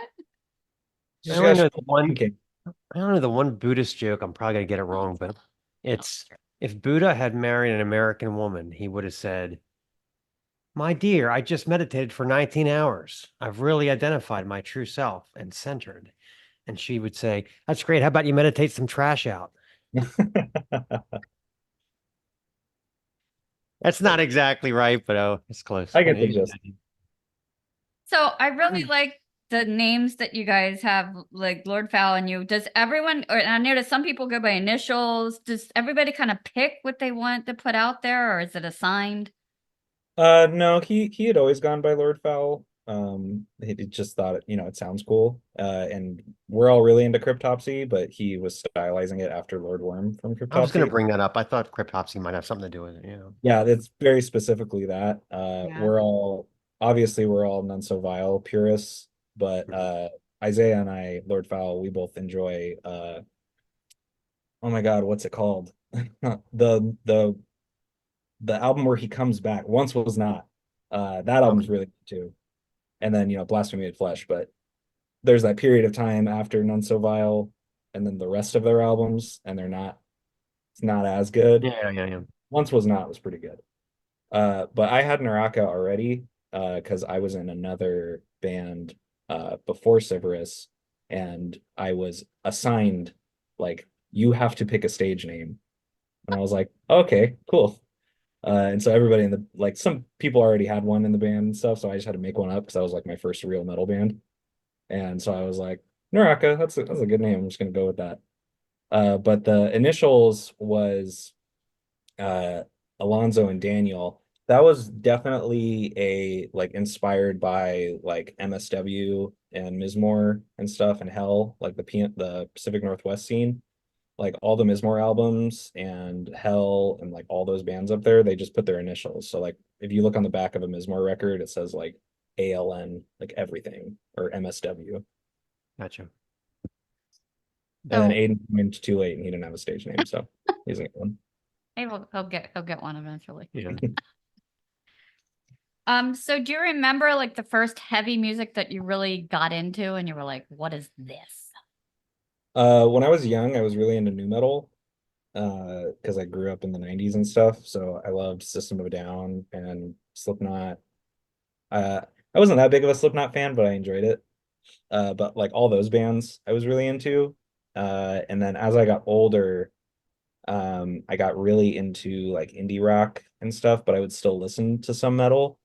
I only know the one Buddhist joke. I'm probably gonna get it wrong, but it's if Buddha had married an American woman, he would have said, "My dear, I just meditated for 19 hours. I've really identified my true self and centered." And she would say, "That's great. How about you meditate some trash out?" That's not exactly right, but it's close. I get the gist. So I really like the names that you guys have, like Lord Fowl and you. Does everyone, or I noticed some people go by initials. Does everybody kind of pick what they want to put out there, or is it assigned? No, he had always gone by Lord Fowl. He just thought it sounds cool. And we're all really into Cryptopsy, but he was stylizing it after Lord Worm from I was going to Cryptopsy. bring that up. I thought Cryptopsy might have something to do with it. Yeah, it's very specifically that. Yeah. We're all None So Vile purists, but Isaiah and I, Lord Fowl, we both enjoy oh my God, what's it called? The album where he comes back, Once Was Not. That album's really good too. And then Blasphemy Made Flesh, but there's that period of time after None So Vile, and then the rest of their albums, and it's not as good. Yeah. Once Was Not was pretty good. But I had Naraka already, because I was in another band before Civerous, and I was assigned, like, you have to pick a stage name. And I was like, okay, cool. And so everybody some people already had one in the band and stuff, so I just had to make one up because that was like my first real metal band. And so I was like, Naraka, that's a good name. I'm just gonna go with that. But the initials was Alonzo and Daniel. That was definitely inspired by like MSW and Mizmor and stuff, and Hell, like the Pacific Northwest scene. Like all the Mizmor albums and Hell and like all those bands up there, they just put their initials. So like if you look on the back of a Mizmor record, it says like ALN, like everything, or MSW. Gotcha. And then Aiden went too late and he didn't have a stage name, so he's gonna get one. Hey, he'll get one eventually. Yeah. So do you remember like the first heavy music that you really got into and you were like, what is this? When I was young, I was really into nu metal, because I grew up in the 90s and stuff. So I loved System of a Down and Slipknot. I wasn't that big of a Slipknot fan, but I enjoyed it. But like all those bands I was really into. And then as I got older, I got really into like indie rock and stuff, but I would still listen to some metal.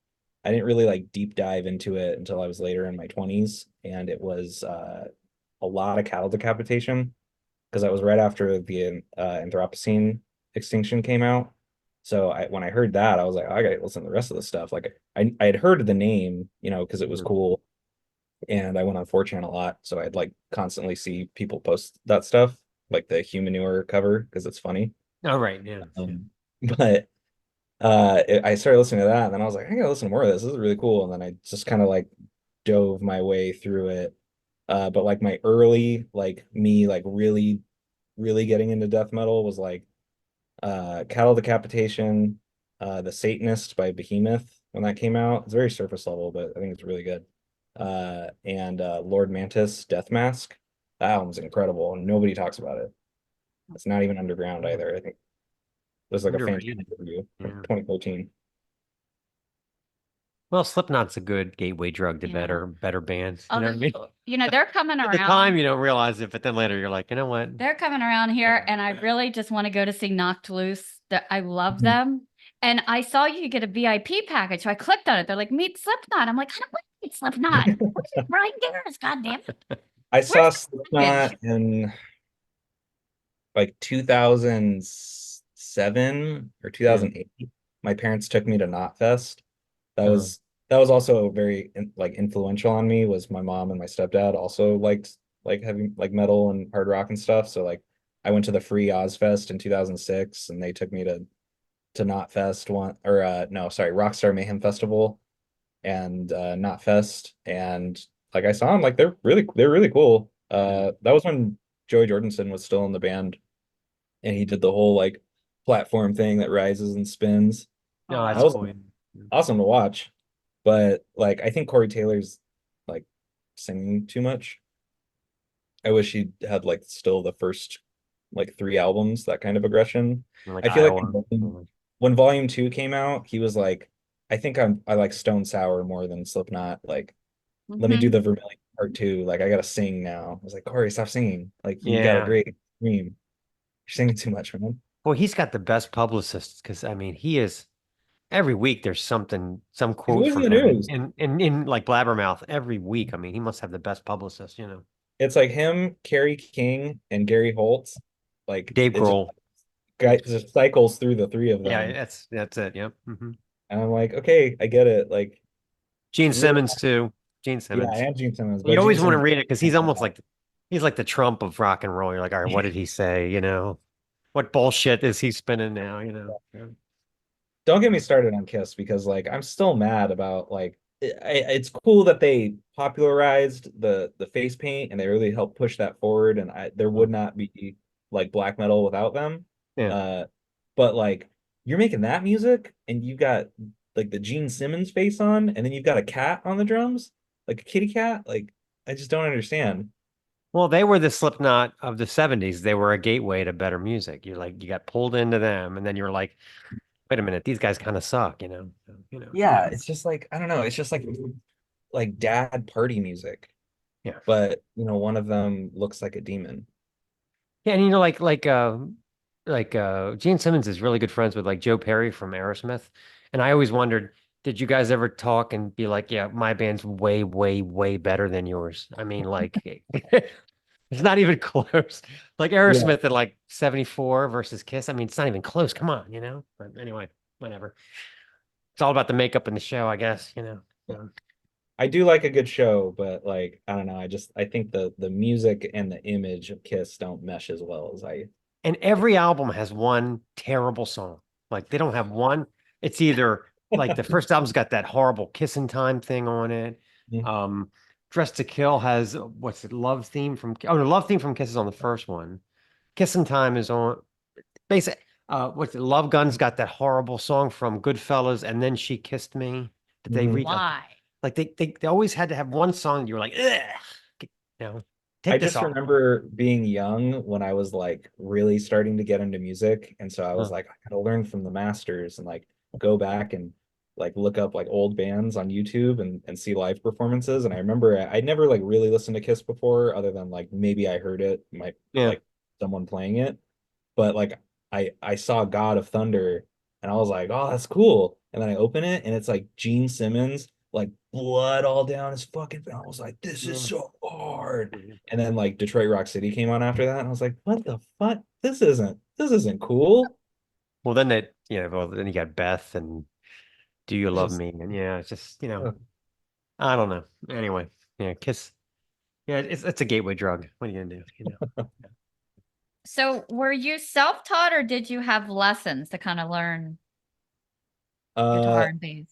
I didn't really like deep dive into it until I was later in my 20s, and it was a lot of cattle decapitation, because that was right after the Anthropocene extinction came out. So when I heard that, I was like, I gotta listen to the rest of the stuff. Like I had heard the name, because it was cool, and I went on 4chan a lot, so I'd like constantly see people post that stuff, like the Humanure cover, because it's funny. Oh, right. Yeah. But I started listening to that, and then I was like, I gotta listen to more of this. This is really cool. And then I just kind of like dove my way through it. But like my early, like me, like really, really getting into death metal was like Cattle Decapitation, The Satanist by Behemoth when that came out. It's very surface level, but I think it's really good. And Lord Mantis, Death Mask. That album's incredible, and nobody talks about it. It's not even underground either. I think there's like a fan Underrated. review from Yeah. 2014. Well, Slipknot's a good gateway drug to Yeah. better bands. You know what I mean? You know, they're coming At the time, around. you don't realize it, but then later you're like, you know what? They're coming around here, and I really just want to go to see Knocked Loose. I love Mhm. them. And I saw you get a VIP package. So I clicked on it. They're like, meet Slipknot. I'm like, I don't want to meet Slipknot. Where's Brian Garris? God damn it. I saw Where's the package? Slipknot in like 2007 or Yeah. 2008. My parents took me to Knotfest. That Uh-huh. was that was also very like influential on me. Was my mom and my stepdad also liked like heavy like metal and hard rock and stuff. So like I went to the free Ozfest in 2006, and they took me to Knotfest one or no, sorry, Rockstar Mayhem Festival and Knotfest, and like I saw them, like they're really cool. That was when Joey Jordison was still in the band, and he did the whole like platform thing that rises and spins. No, That that's was cool. awesome to watch. But like I think Corey Taylor's like singing too much. I wish he had like still the first like three albums, that kind of aggression. Like I feel like Iowa. when Volume 2 came out, he was like, I think I like Stone Sour more than Slipknot. Like, let me do Mhm. the Vermilion part 2. Like I gotta sing now. I was like, Corey, stop singing. Like you got a Yeah. great scream. You're singing too much, man. Well, he's got the best publicists because I mean, he is every week there's something, some He's quote always in from the him news. in like Blabbermouth every week. I mean, he must have the best publicist, you know. It's like him, Kerry King, and Gary Holtz. Like Dave it Grohl. just cycles through the three of Yeah, them. that's it. Yep. And I'm like, okay, I get it. Like Gene really, Simmons too. Gene yeah, Simmons. and Gene Simmons, You but Gene always want to Simmons. read it because he's almost like he's like the Trump of rock and roll. You're like, all right, what did he say? You know, what bullshit is he spinning now? You know. Yeah. Don't get me started on Kiss, because like I'm still mad about like it's cool that they popularized the face paint and they really helped push that forward, and there would not be like black metal without them. Yeah. Uh, but like you're making that music and you got like the Gene Simmons face on, and then you've got a cat on the drums, like a kitty cat. Like I just don't understand. Well, they were the Slipknot of the 70s. They were a gateway to better music. You're like, you got pulled into them, and then you're like, wait a minute, these guys kind of suck, you know. So, you know. Yeah, it's just like I don't know. It's just like dad party music, Yeah. but you know, one of them looks like a demon. Yeah, and you know, Gene Simmons is really good friends with like Joe Perry from Aerosmith. And I always wondered, did you guys ever talk and be like, yeah, my band's way, way, way better than yours? I mean, like it's not even close. Like Yeah, Aerosmith at like 74 versus Kiss. I mean, it's not even close. Come on, you know? But anyway, whatever. It's all about the makeup in the show, I guess, you know. So. I do like a good show, but like I don't know. I think the music and the image of Kiss don't mesh as well as I. And every album has one terrible song. Like they don't have one. It's either like the first album's got that horrible Kissin' Time thing on it. Mhm. Dress to Kill has what's it, Love Theme from no, Love Theme from Kiss is on the first one. Kissin' Time is on basic what's it, Love Gun's got that horrible song from Goodfellas and then She Kissed Me. That they Mhm. read Why? like they always had to have one song you were like, ugh, you know, I take this just off. remember being young when I was like really starting to get into music, and so I was Uh, like, I gotta learn from the masters and like go back and like look up like old bands on YouTube and see live performances. And I remember I never like really listened to Kiss before, other than like maybe I heard it, my yeah. like someone playing it. But like I saw God of Thunder, and I was like, oh, that's cool. And then I open it and it's like Gene Simmons, like blood all down his fucking. I was like, this is Yeah. so hard. And then like Detroit Rock City came on after that, and I was like, what the fuck? This isn't cool. Well, then well, then you got Beth and Do You It's Love just Me? And yeah, it's just, uh, I don't know. Anyway, yeah, Kiss. Yeah, it's a gateway drug. What are you gonna do? You know? So were you self-taught or did you have lessons to kind of learn guitar uh and bass?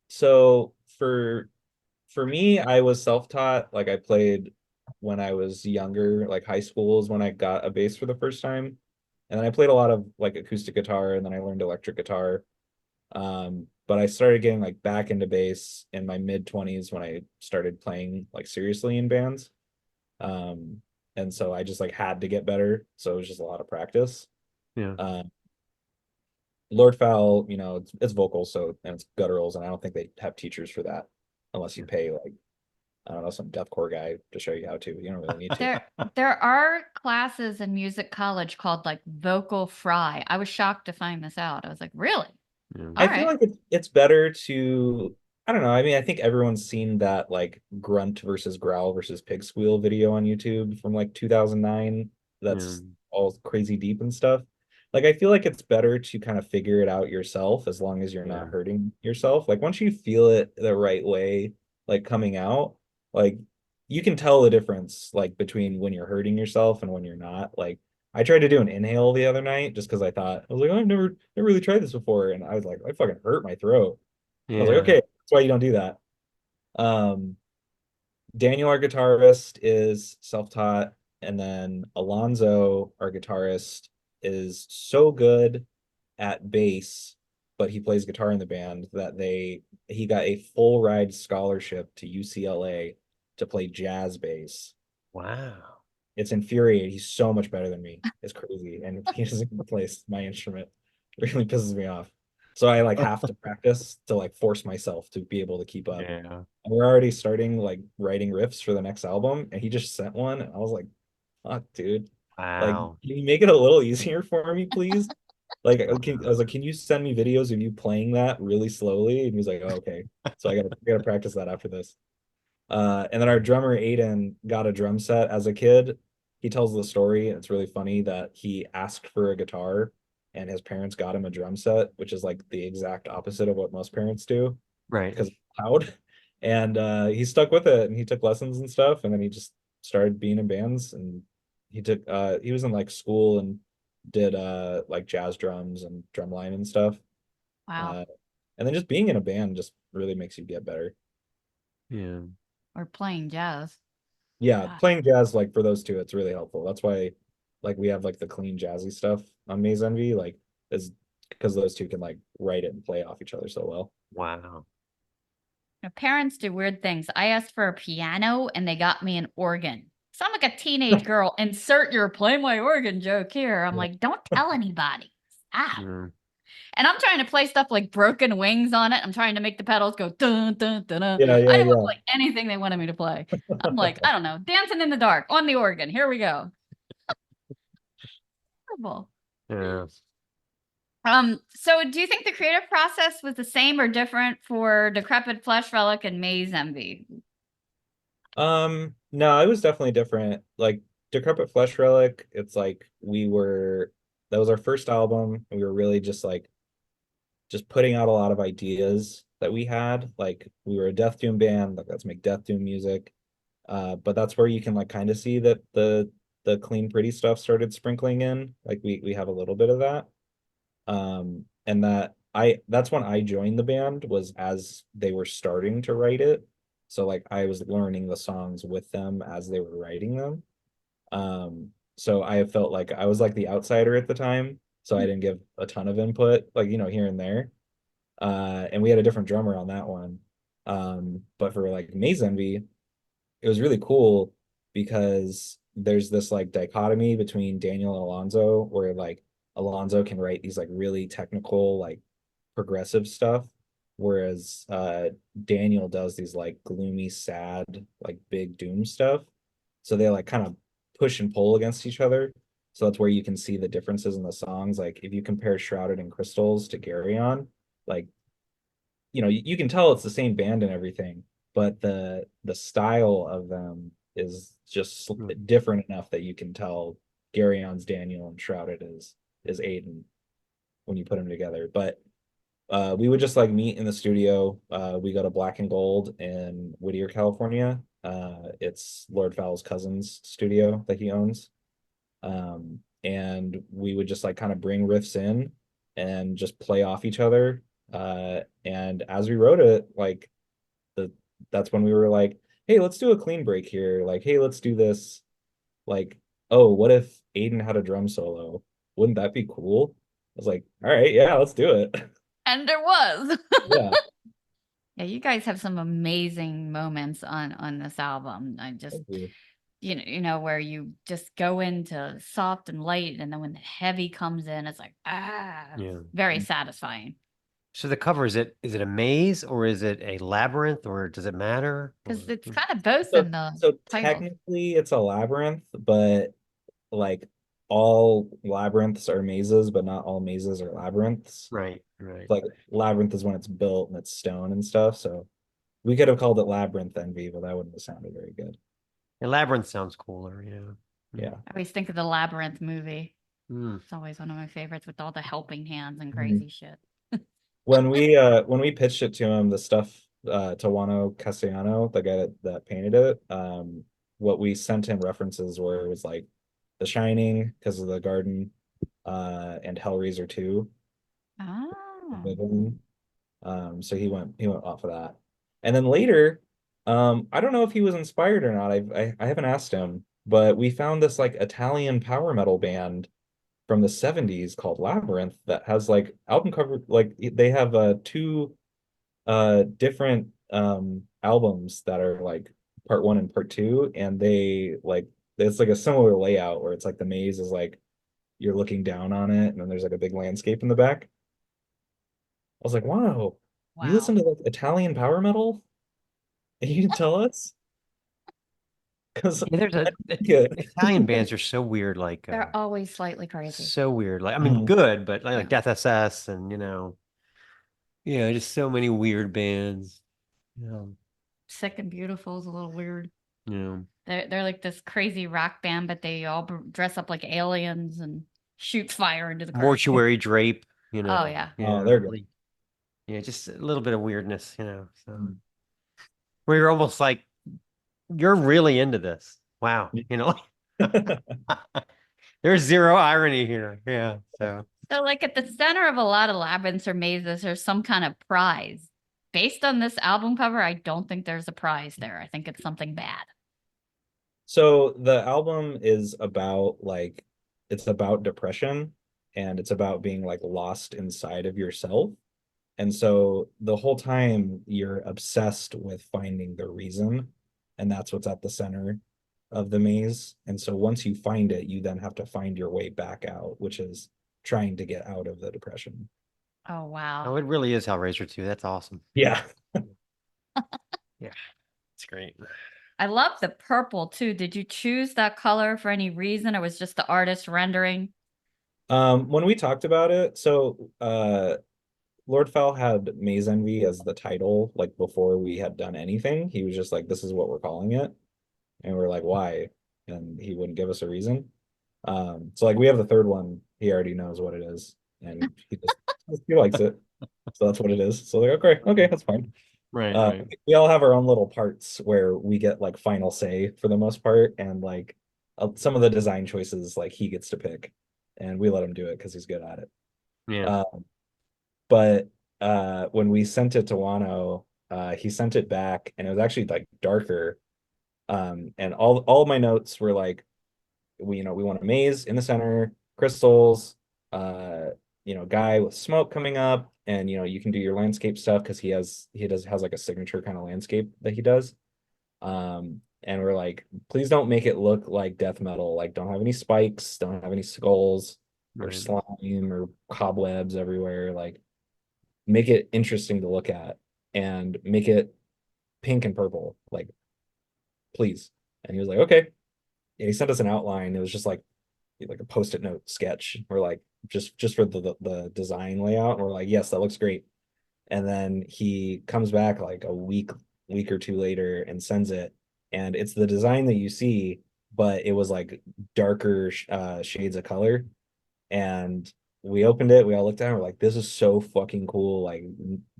so for me, I was self-taught. Like I played when I was younger, like high school is when I got a bass for the first time. And then I played a lot of like acoustic guitar, and then I learned electric guitar. But I started getting like back into bass in my mid 20s when I started playing like seriously in bands. Um, and so I just like had to get better. So it was just a lot of practice. Yeah. Lord Fowl, you know, it's vocals, so and it's gutturals, and I don't think they have teachers for that unless you pay like I don't know some deathcore guy to show you how to. You don't really need to. There are classes in music college called like vocal fry. I was shocked to find this out. I was like, really? Yeah. I All feel right. like it's better to I don't know. I mean, I think everyone's seen that like grunt versus growl versus pig squeal video on YouTube from like 2009. Yeah. That's all crazy deep and stuff. Like I feel like it's better to kind of figure it out yourself as long as you're Yeah. not hurting yourself. Like once you feel it the right way, like coming out, like you can tell the difference like between when you're hurting yourself and when you're not. Like I tried to do an inhale the other night just because I was like, oh, I've never really tried this before. And I was like, I fucking hurt my throat. I was like, Yeah. okay, that's why you don't do that. Um, Daniel, our guitarist, is self-taught, and then Alonzo, our guitarist, is so good at bass, but he plays guitar in the band that he got a full ride scholarship to UCLA to play jazz bass. Wow. It's infuriating. He's so much better than me. It's crazy. And he doesn't replace my instrument. It really pisses me off. So I like have to practice to like force myself to be able to keep up. Yeah. And we're already starting like writing riffs for the next album, and he just sent one, and I was like, fuck, dude. Like, can Wow. you make it a little easier for me, please? Like, I Wow. was like, can you send me videos of you playing that really slowly? And he was like, oh, okay. So I gotta practice that after this. And then our drummer Aiden got a drum set as a kid. He tells the story, and it's really funny that he asked for a guitar and his parents got him a drum set, which is like the exact opposite of what most parents do Right. because it's loud. And he stuck with it and he took lessons and stuff, and then he just started being in bands, and he was in like school and did like jazz drums and drumline and stuff. Wow. And then just being in a band just really makes you get better. Yeah. Or playing jazz. Yeah, God. playing jazz like for those two, it's really helpful. That's why like we have like the clean jazzy stuff on Maze Envy, like is because those two can like write it and play off each other so well. Wow. My parents do weird things. I asked for a piano and they got me an organ. So I'm like a teenage girl. Insert your play my organ joke here. I'm Yeah. like, don't tell anybody. Stop. Yeah. And I'm trying to play stuff like Broken Wings on it. I'm trying to make the pedals go dun dun dun dun. Yeah, I yeah, didn't want to yeah. play anything they wanted me to play. I'm like, I don't know, Dancing in the Dark on the organ. Here we go. Horrible. Yeah. So do you think the creative process was the same or different for Decrepit Flesh Relic and Maze Envy? No, it was definitely different. Like Decrepit Flesh Relic, it's like that was our first album, and we were really just putting out a lot of ideas that we had. Like we were a death doom band, like let's make death doom music. But that's where you can like kind of see that the clean pretty stuff started sprinkling in. Like we have a little bit of that. And that's when I joined the band was as they were starting to write it. So like I was learning the songs with them as they were writing them. So I felt like I was like the outsider at the time, so I didn't give a ton of input, like you know, here and there. And we had a different drummer on that one. But for like Maze Envy, it was really cool because there's this like dichotomy between Daniel and Alonzo where like Alonzo can write these like really technical, like progressive stuff, whereas Daniel does these like gloomy, sad, like big doom stuff. So they like kind of push and pull against each other. So that's where you can see the differences in the songs. Like if you compare Shrouded in Crystals to Carry On, like you know, you can tell it's the same band and everything, but the style of them is just different enough that you can tell Gary On's Daniel and Shrouded is Aiden when you put them together. But we would just like meet in the studio. We go to Black and Gold in Whittier, California. It's Lord Fowl's cousin's studio that he owns. And we would just like kind of bring riffs in and just play off each other. And as we wrote it, like that's when we were like, hey, let's do a clean break here. Like, hey, let's do this. Like, oh, what if Aiden had a drum solo? Wouldn't that be cool? I was like, all right, yeah, let's do it. And there was. Yeah. Yeah, you guys have some amazing moments on this album. where you just go into soft and light, and then when the heavy comes in, it's like, Yeah. very satisfying. So the cover, is it a maze or is it a labyrinth or does it matter? Because Or- it's kind of both So, in the so title. technically it's a labyrinth, but like all labyrinths are mazes, but not all mazes are labyrinths. Right, right. Like labyrinth is when it's built and it's stone and stuff. So we could have called it Labyrinth Envy, but that wouldn't have sounded very good. A labyrinth sounds cooler, yeah. Yeah. I always think of the Labyrinth movie. Mm. It's always one of my favorites with all the helping hands and Mhm. crazy shit. When we pitched it to him, the stuff to Wano Castellano, the guy that painted it, what we sent him references were it was like The Shining because of the garden, and Hellraiser 2. Oh. So he went off of that. And then later, I don't know if he was inspired or not. I haven't asked him, but we found this like Italian power metal band from the 70s called Labyrinth that has like album cover, like they have two different albums that are like part one and part two, and they like it's like a similar layout where it's like the maze is like you're looking down on it, and then there's like a big landscape in the back. I was like, wow, you Wow. listen to like Italian power metal? And you can tell us? Because Yeah, yeah. Italian bands are so weird, like They're always slightly crazy. so weird. Like I mean Mhm. good, but like, Yeah. like Death SS and yeah, just so many weird bands. Sick and Beautiful is a little weird. Yeah. They're like this crazy rock band, but they all dress up like aliens and shoot fire into the crowd. Mortuary Drape, Oh yeah. Oh, they're good. really. Yeah, just a little bit of weirdness. So Mhm. where you're almost like you're really into this. Wow, there's zero irony here. Yeah. So So like at the center of a lot of labyrinths or mazes, there's some kind of prize. Based on this album cover, I don't think there's a prize there. I think it's something bad. So the album is about like it's about depression, and it's about being like lost inside of yourself. And so the whole time you're obsessed with finding the reason, and that's what's at the center of the maze. And so once you find it, you then have to find your way back out, which is trying to get out of the depression. Oh wow. oh, it really is Hellraiser 2. That's awesome. Yeah. Yeah, it's great. I love the purple too. Did you choose that color for any reason, or was just the artist rendering? When we talked about it, so Lord Fowl had Maze Envy as the title, like before we had done anything. He was just like, this is what we're calling it. And we're like, why? And he wouldn't give us a reason. So like we have the third one, he already knows what it is, and he likes it. So that's what it is. So like, okay, that's fine. Right. We all have our own little parts where we get like final say for the most part, and like some of the design choices like he gets to pick, and we let him do it because he's good at it. Yeah. But when we sent it to Wano, he sent it back, and it was actually like darker. And all of my notes were like, we want a maze in the center, crystals, guy with smoke coming up, and you can do your landscape stuff because he has like a signature kind of landscape that he does. And we're like, please don't make it look like death metal. Like, don't have any spikes, don't have any skulls or Right. slime or cobwebs everywhere. Like, make it interesting to look at and make it pink and purple. Like, please. And he was like, okay. And he sent us an outline. It was just like a post-it note sketch. We're like, just for the design layout. And we're like, yes, that looks great. And then he comes back like a week or two later and sends it. And it's the design that you see, but it was like darker shades of color. And we opened it, we all looked at it, and we're like, this is so fucking cool. Like,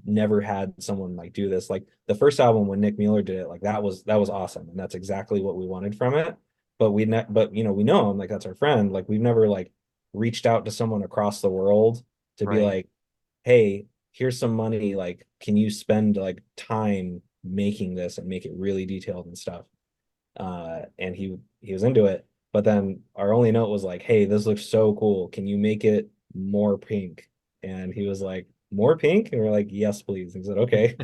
never had someone like do this. Like the first album when Nick Mueller did it, like that was awesome, and that's exactly what we wanted from it. But we know him, like that's our friend. Like we've never like reached out to someone across the world to be Right. like, hey, here's some money, like can you spend like time making this and make it really detailed and stuff. And he was into it. But then our only note was like, hey, this looks so cool, can you make it more pink? And he was like, more pink? And we're like, yes, please. And he said, okay.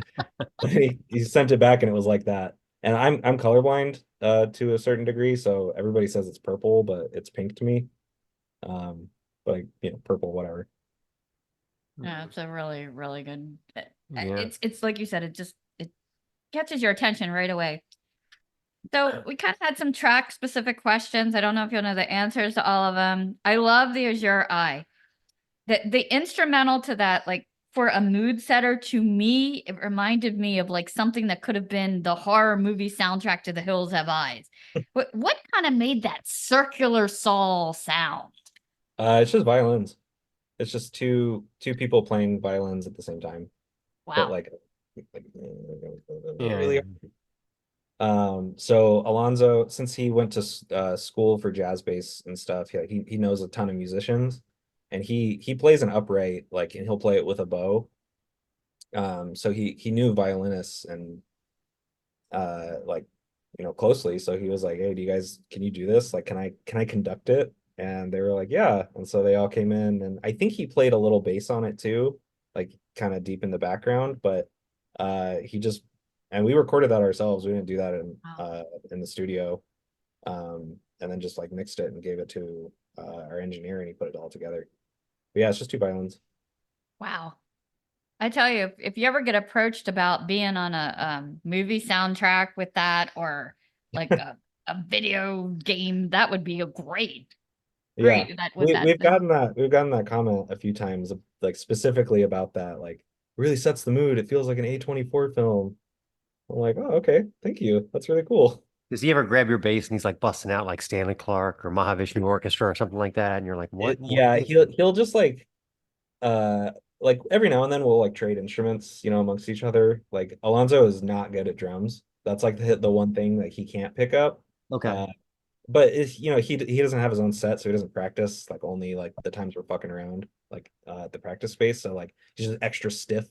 And he sent it back, and it was like that. And I'm colorblind to a certain degree, so everybody says it's purple, but it's pink to me. But purple, whatever. Yeah, it's a really, really good. Yeah. It's like you said, it catches your attention right away. So we kind of had some track specific questions. I don't know if you'll know the answers to all of them. I love the Azure Eye. The instrumental to that, like for a mood setter, to me, it reminded me of like something that could have been the horror movie soundtrack to The Hills Have Eyes. What kind of made that circular saw sound? It's just violins. It's just two people playing violins at the same time, but Wow. like Yeah. really. So Alonzo, since he went to school for jazz bass and stuff, yeah, he knows a ton of musicians, and he plays an upright, like, and he'll play it with a bow. So he knew violinists and like closely. So he was like, "Hey, can you do this? Like, can I conduct it?" And they were like, "Yeah." And so they all came in, and I think he played a little bass on it too, like kind of deep in the background. But he just and we recorded that ourselves. We didn't do that Wow. in the studio. And then just like mixed it and gave it to our engineer, and he put it all together. But yeah, it's just two violins. Wow. I tell you, if you ever get approached about being on a movie soundtrack with that, or like a video game, that would be a Yeah. great that with We that. we've gotten that comment a few times, like specifically about that, like really sets the mood. It feels like an A24 film. I'm like, oh, okay, thank you. That's really cool. Does he ever grab your bass and he's like busting out like Stanley Clark or Mahavishnu Orchestra or something like that? And you're like, what Yeah, is he'll just uh like every now and then we'll like trade instruments, amongst each other. Like Alonzo is not good at drums. That's like the one thing that he can't pick up. okay. Uh but it's he doesn't have his own set, so he doesn't practice, like only like the times we're fucking around, like at the practice space. So like he's just extra stiff,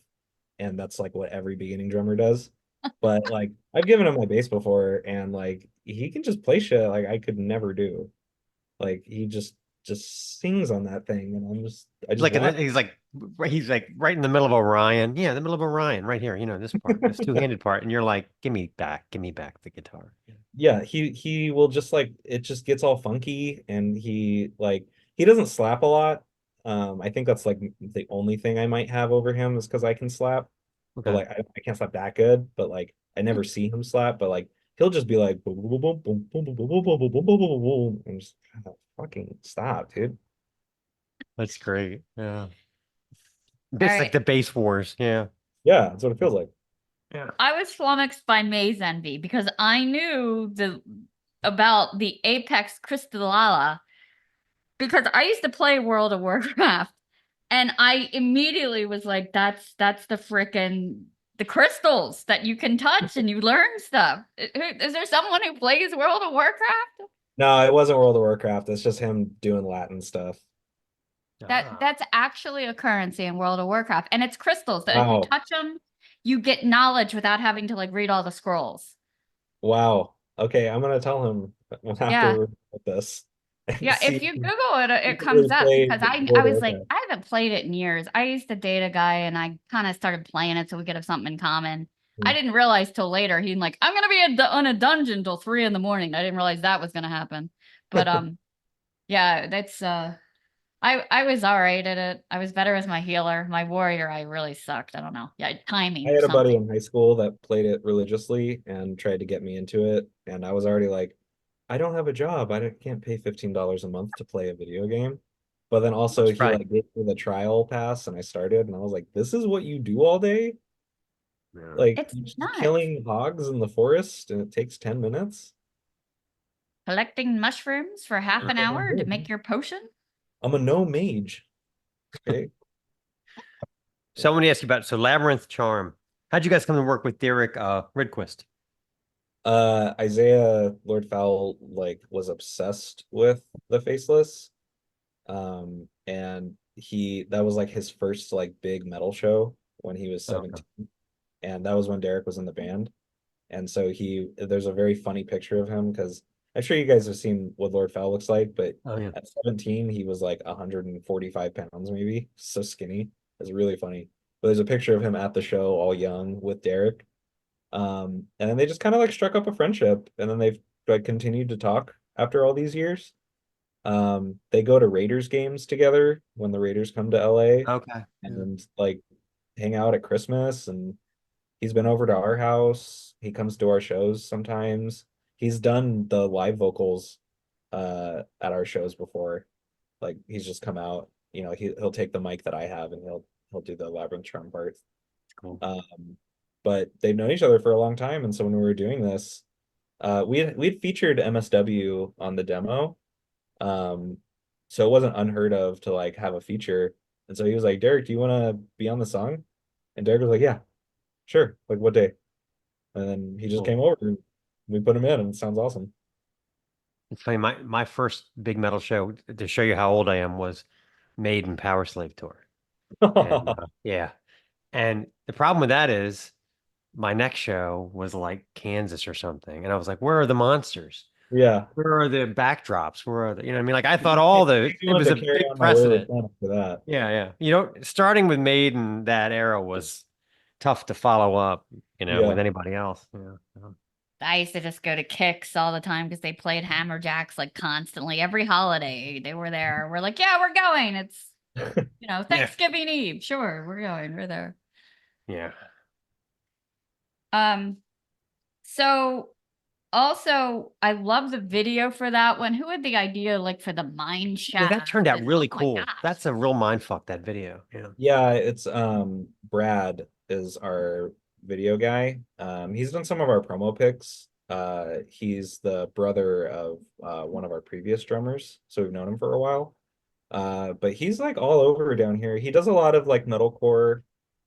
and that's like what every beginning drummer does. But like I've given him my bass before, and like he can just play shit like I could never do. Like he just sings on that thing, and I just watch. He's like right in the middle of Orion. Yeah, in the middle of Orion, right here, this part, this two-handed part. And you're like, give me back the guitar. Yeah. Yeah, he will just like it just gets all funky, and he doesn't slap a lot. I think that's like the only thing I might have over him is because I can slap, but Okay. like I can't slap that good. But like I never see him slap, but like he'll just be like boom boom boom boom boom boom boom boom boom boom boom boom boom boom, and just fucking stop, dude. That's great. Yeah. All It's like right. the bass wars. Yeah. Yeah, that's what it feels like. Yeah. I was flummoxed by Maze Envy because I knew about the Apex Crystallala because I used to play World of Warcraft, and I immediately was like, that's the frickin' the crystals that you can touch and you learn stuff. Is there someone who plays World of Warcraft? No, it wasn't World of Warcraft. It's just him doing Latin stuff. Ah. That's actually a currency in World of Warcraft, and it's crystals that if you Wow. touch them, you get knowledge without having to like read all the scrolls. Wow. Okay, I'm gonna tell him Yeah. after we record this and Yeah, see if if you he Google it, it really comes up played because I World of was like, Warcraft. I haven't played it in years. I used to date a guy and I kind of started playing it so we could have something in common. I Hmm. didn't realize till later he'd like, I'm gonna be in a dungeon till 3 in the morning. I didn't realize that was gonna happen. But yeah, that's I was all right at it. I was better as my healer. My warrior, I really sucked. I don't know. Yeah, I timing or had a buddy something. in high school that played it religiously and tried to get me into it, and I was already like, I don't have a job. Can't pay $15 a month to play a video game. But then also That's he right. like gave me the trial pass, and I started, and I was like, this is what you do all day? Yeah. Like It's you're just nuts. killing hogs in the forest, and it takes 10 minutes. Collecting mushrooms for half an hour to make your potion. I'm a no mage. Okay. So I want to ask you about Labyrinth Charm. How'd you guys come to work with Derek Ridquist? Isaiah Lord Fowl like was obsessed with the Faceless. And he that was like his first like big metal show when he was Oh, okay. 17. And that was when Derek was in the band. And so there's a very funny picture of him because I'm sure you guys have seen what Lord Fowl looks like, but Oh yeah. at 17, he was like 145 pounds, maybe. So skinny. It's really funny. But there's a picture of him at the show all young with Derek. And then they just kind of like struck up a friendship, and then they've like continued to talk after all these years. They go to Raiders games together when the Raiders come to LA, Okay. Yeah. and like hang out at Christmas, and he's been over to our house. He comes to our shows sometimes. He's done the live vocals at our shows before. Like he's just come out, he'll take the mic that I have and he'll do the labyrinth drum part. It's cool. But they've known each other for a long time, and so when we were doing this, we'd featured MSW on the demo. So it wasn't unheard of to like have a feature. And so he was like, Derek, do you want to be on the song? And Derek was like, yeah, sure. Like what day? And then he just Cool. came over and we put him in, and it sounds awesome. It's funny. My first big metal show, to show you how old I am, was Maiden Power Slave Tour. And yeah. And the problem with that is my next show was like Kansas or something. And I was like, where are the monsters? Yeah. Where are the backdrops? Where are the, you know what I mean? Like I thought all the, You it wanted was to a carry big on my wayward precedent. son for that. Yeah, yeah. You know, starting with Maiden that era was tough to follow up, with Yeah. anybody else. Yeah. Yeah. I used to just go to Kicks all the time because they played Hammerjacks like constantly every holiday. They were there. We're like, yeah, we're going. It's Yeah. Thanksgiving Eve. Sure, we're going. We're there. Yeah. So also I love the video for that one. Who had the idea like for the mine Yeah, that shaft? turned out And, really oh my cool. gosh. That's a real mind fuck, that video. Yeah. Yeah, it's Brad is our video guy. He's done some of our promo pics. He's the brother of one of our previous drummers, so we've known him for a while. But he's like all over down here. He does a lot of like metalcore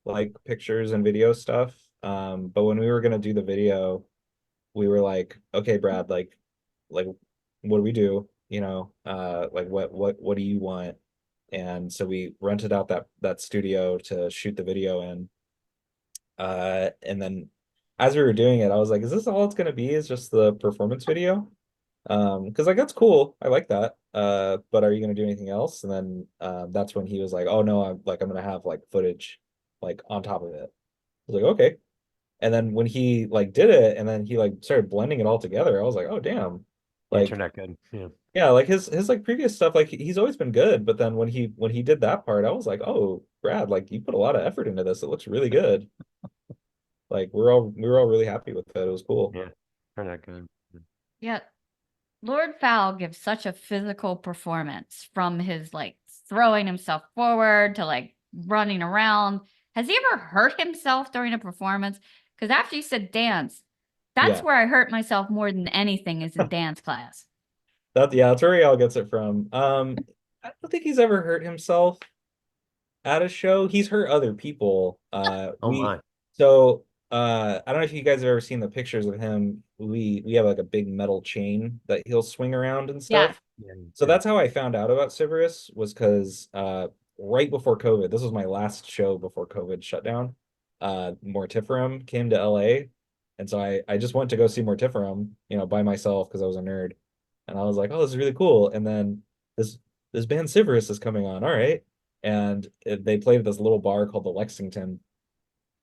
like pictures and video stuff. But when we were gonna do the video, we were like, okay, Brad, like what do we do? Like what do you want? And so we rented out that studio to shoot the video in. And then as we were doing it, I was like, is this all it's gonna be? Is just the performance video? Because like that's cool. I like that. But are you gonna do anything else? And then that's when he was like, oh no, I'm gonna have like footage like on top of it. I was like, okay. And then when he like did it and then he like started blending it all together, I was like, oh damn. Yeah, it Like turned out good. Yeah. yeah, like his like previous stuff, like he's always been good, but then when he did that part, I was like, oh, Brad, like you put a lot of effort into this. It looks really good. Like we were all really happy with it. It was cool. Yeah. Turned out good. Yeah. Lord Fowl gives such a physical performance from his like throwing himself forward to like running around. Has he ever hurt himself during a performance? Because after you said dance, that's Yeah. where I hurt myself more than anything is in dance class. That's where he all gets it from. I don't think he's ever hurt himself at a show. He's hurt other people. Oh my. I don't know if you guys have ever seen the pictures of him. We have like a big metal chain that he'll swing around and Yeah. stuff. Yeah. So that's how I found out about Civerous, was because right before COVID, this was my last show before COVID shut down. Mortiferum came to LA. And so I just went to go see Mortiferum, by myself because I was a nerd. And I was like, oh, this is really cool. And then this band Civerous is coming on. All right. And they played at this little bar called the Lexington.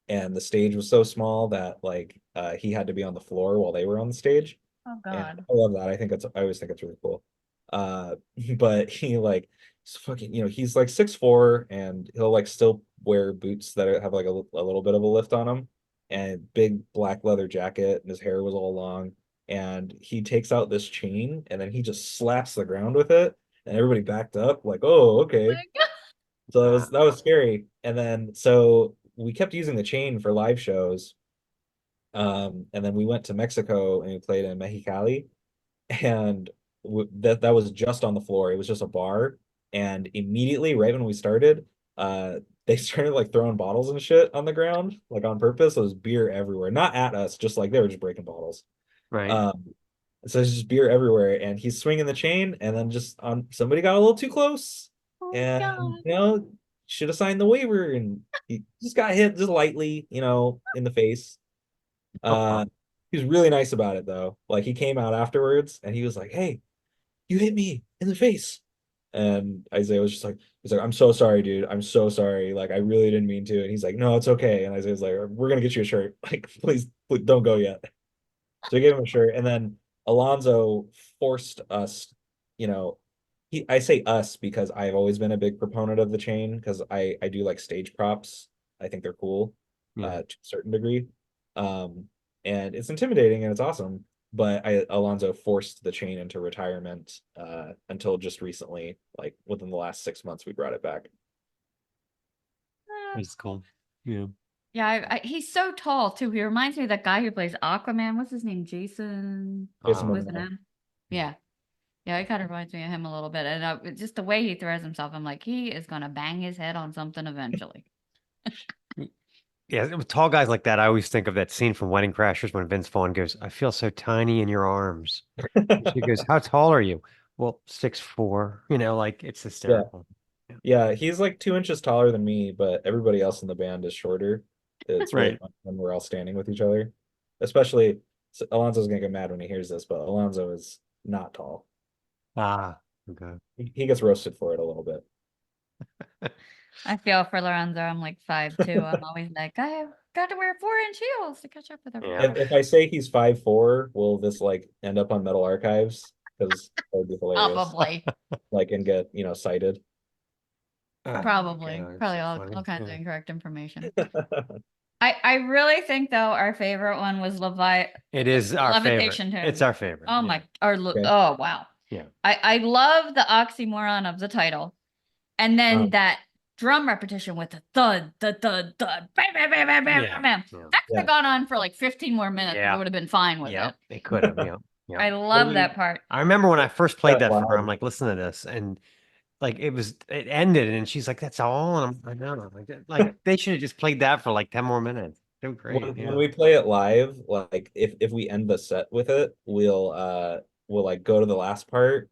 And the stage was so small that like he had to be on the floor while they were on the stage. Oh And God. I love that. I always think it's really cool. Uh, but he like fucking, he's like 6'4", and he'll like still wear boots that have like a little bit of a lift on them, and big black leather jacket, and his hair was all long. And he takes out this chain and then he just slaps the ground with it, and everybody backed up like, oh, okay. My God. So that was scary. And then so we kept using the chain for live shows. And then we went to Mexico and we played in Mexicali, and that was just on the floor. It was just a bar, and immediately, right when we started, they started like throwing bottles and shit on the ground, like on purpose. There was beer everywhere, not at us, just like they were just breaking bottles. Right. So there's just beer everywhere, and he's swinging the chain, and then just on somebody got a little too close, Oh and God. should have signed the waiver, and he just got hit just lightly, in the face. Oh, He was really nice about it though. Like he came out afterwards and he was like, "Hey, you hit me in the face." And Isaiah was just like, he's like, I'm so sorry, dude. I'm so sorry. Like, I really didn't mean to. And he's like, no, it's okay. And Isaiah's like, we're gonna get you a shirt. Like, please don't go yet. So we gave him a shirt. And then Alonzo forced us, you know, I say us because I've always been a big proponent of the chain because I do like stage props. I think they're cool, Yeah. to a certain degree. Um, and it's intimidating and it's awesome. But Alonzo forced the chain into retirement until just recently, like within the last 6 months, we brought it back. It's cool. Yeah. Yeah, he's so tall too. He reminds me of that guy who plays Aquaman. What's his name? Jason Jason with an Momoa. M. Yeah. Yeah, it kind of reminds me of him a little bit. And just the way he throws himself, I'm like, he is going to bang his head on something eventually. Yeah, with tall guys like that, I always think of that scene from Wedding Crashers when Vince Vaughn goes, "I feel so tiny in your arms." And she goes, "How tall are you?" Well, 6'4". You know, like it's Yeah. hysterical. Yeah. Yeah, he's like 2 inches taller than me, but everybody else in the band is shorter. It's really Right. fun when we're all standing with each other. Especially, Alonso's gonna get mad when he hears this, but Alonso is not tall. Ah, okay. He gets roasted for it a little bit. I feel for Lorenzo. I'm like 5'2". I'm always like, I have got to wear 4-inch heels to catch up with Yeah. everybody. If I say he's 5'4", will this like end up on Metal Archives? Because that would be hilarious. Probably. Like and get, cited. Oh, Probably. God, it's Probably so all funny. kinds of Yeah. incorrect information. I really think though our favorite one was It is our favorite. Levitation Tomb. It's our favorite. Oh Yeah. my Okay. oh wow. Yeah. I love the oxymoron of the title. And then Um, that drum repetition with the thud, thud, bam, bam, bam, bam, bam, Yeah. bam. Yeah. That could Yeah. have gone on for like 15 more minutes. Yeah. I would have been fine with Yep. it. It could have. Yeah. I Yeah. love that part. I remember when I first played that that for her, I'm loud. like, listen to this. And like it ended and she's like, that's all. And I know. Like they should have just played that for like 10 more minutes. So great. When Yeah. we play it live, like if we end the set with it, we'll like go to the last part,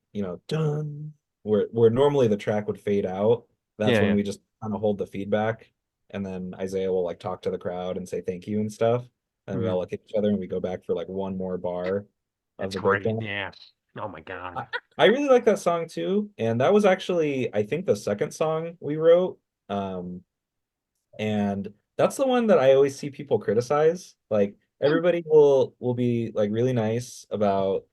done. Where normally the track would fade out. That's Yeah. when Yeah. we just kind of hold the feedback, and then Isaiah will like talk to the crowd and say thank you and stuff. And we Mhm. all look at each other and we go back for like one more bar of That's the great. breakdown. Yeah. Oh my God. I really like that song too, and that was actually I think the second song we wrote. And that's the one that I always see people criticize. Like everybody will be like really nice about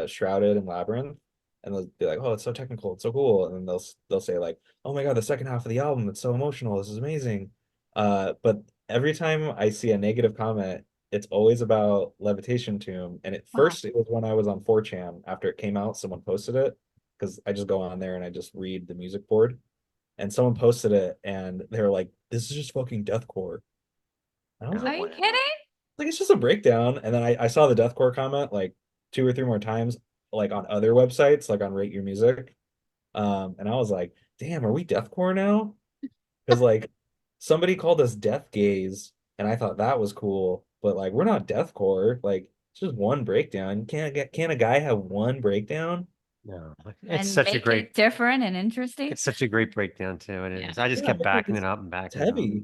Shrouded and Labyrinth, and they'll be like, "Oh, it's so technical, it's so cool," and then they'll say like, "Oh my God, the second half of the album, it's so emotional. This is amazing." But every time I see a negative comment, it's always about Levitation Tomb. And at Wow. first, it was when I was on 4chan after it came out, someone posted it because I just go on there and I just read the music board, and someone posted it and they were like, "This is just fucking deathcore." And I was No Are you like, way. kidding? it's just a breakdown. And then I saw the deathcore comment like 2 or 3 more times, like on other websites, like on Rate Your Music. And I was like, damn, are we deathcore now? Because like somebody called us death gaze, and I thought that was cool, but like we're not deathcore. Like it's just one breakdown. Can a guy have one breakdown? No. And make it different and interesting. It's such a great breakdown too. It Yeah. is. I just Yeah, kept because backing it up and it's backing it up. heavy.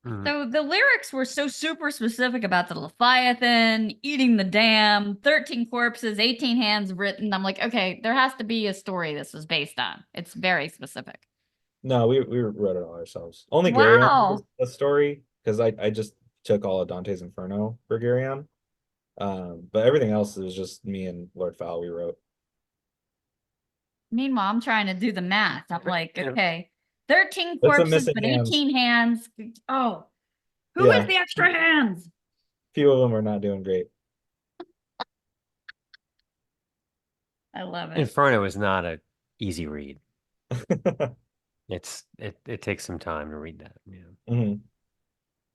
Mhm. So the lyrics were so super specific about the Leviathan, eating the dam, 13 corpses, 18 hands written. I'm like, okay, there has to be a story this was based on. It's very specific. No, we wrote it all ourselves. Only Gary Wow. on the story because I just took all of Dante's Inferno for Gary on. But everything else is just me and Lord Fowl we wrote. Meanwhile, I'm trying to do the math. I'm like, Yeah. okay, 13 There's some corpses, missing but hands. 18 hands. Oh, who Yeah, is the extra hands? few of them are not doing great. I love it. Inferno is not a easy read. It takes some time to read that. Yeah. Mhm.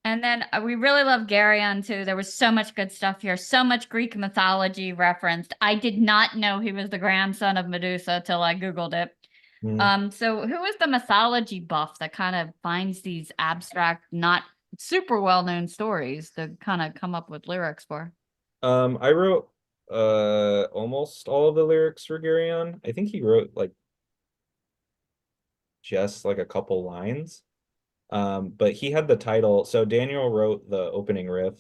And then we really love Garyon too. There was so much good stuff here, so much Greek mythology referenced. I did not know he was the grandson of Medusa till I Googled it. Mhm. So who is the mythology buff that kind of finds these abstract, not super well-known stories to kind of come up with lyrics for? I wrote almost all of the lyrics for Gary on. I think he wrote like just like a couple lines. But he had the title. So Daniel wrote the opening riff,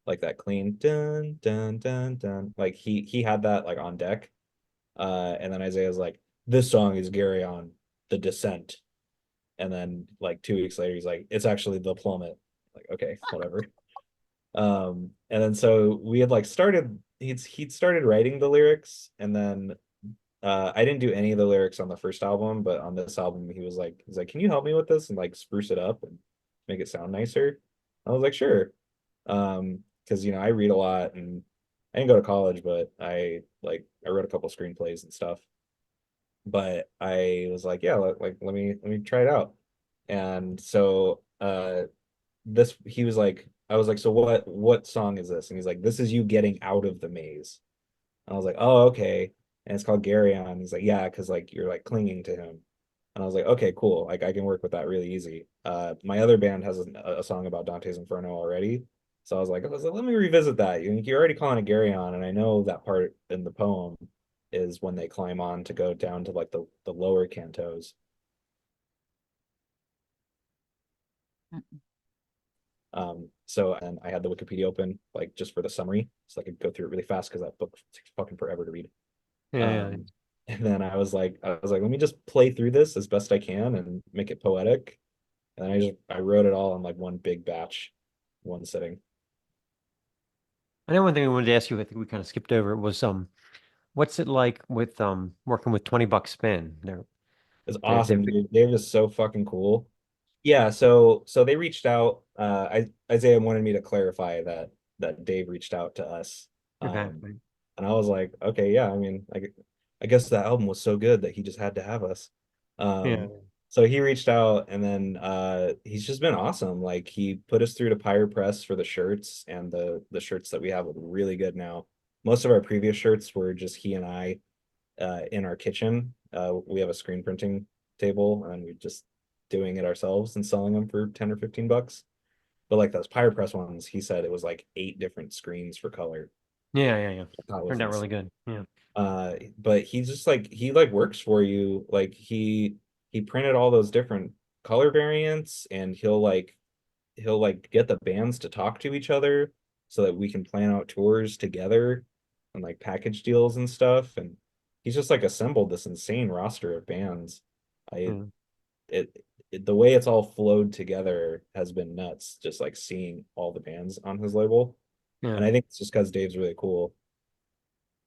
like that clean dun dun dun dun. Like he had that like on deck. And then Isaiah's like, this song is Gary on The Descent. And then like 2 weeks later, he's like, it's actually The Plummet. Like, okay, whatever. And then so we had like started, he'd started writing the lyrics, and then I didn't do any of the lyrics on the first album, but on this album, he's like, can you help me with this and like spruce it up and make it sound nicer? I was like, sure. Because I read a lot, and I didn't go to college, but I wrote a couple screenplays and stuff. But I was like, yeah, let me try it out. And so this he was like, I was like, so what song is this? And he's like, this is you getting out of the maze. I was like, oh, okay. And it's called Gary On. He's like, yeah, because like you're like clinging to him. And I was like, okay, cool. Like I can work with that really easy. My other band has a song about Dante's Inferno already. So I was like, let me revisit that. You're already calling it Gary On, and I know that part in the poem is when they climb on to go down to like the lower cantos. So and I had the Wikipedia open like just for the summary, so I could go through it really fast because that book takes fucking forever to read. Yeah, yeah. And then I was like, let me just play through this as best I can and make it poetic. And I wrote it all in like one big batch, one sitting. I know one thing I wanted to ask you, I think we kind of skipped over it, was what's it like with working with 20 Buck Spin? It's They're awesome, dude. They're just so fucking cool. Yeah, so they reached out. Isaiah wanted me to clarify that Dave reached out to us. okay. And I was like, okay, yeah, I mean, I guess that album was so good that he just had to have us. Yeah. So he reached out, and then he's just been awesome. Like he put us through to Pyre Press for the shirts, and the shirts that we have look really good now. Most of our previous shirts were just he and I in our kitchen. We have a screen printing table, and we're just doing it ourselves and selling them for 10 or 15 bucks. But like those Pyre Press ones, he said it was like 8 different screens for color. Yeah. That was Turned out really insane. good. Yeah. But he's just like he like works for you. Like he printed all those different color variants, and he'll like get the bands to talk to each other so that we can plan out tours together and like package deals and stuff. And he's just like assembled this insane roster of bands. I Yeah. the way it's all flowed together has been nuts, just like seeing all the bands on his label. Yeah. And I think it's just because Dave's really cool.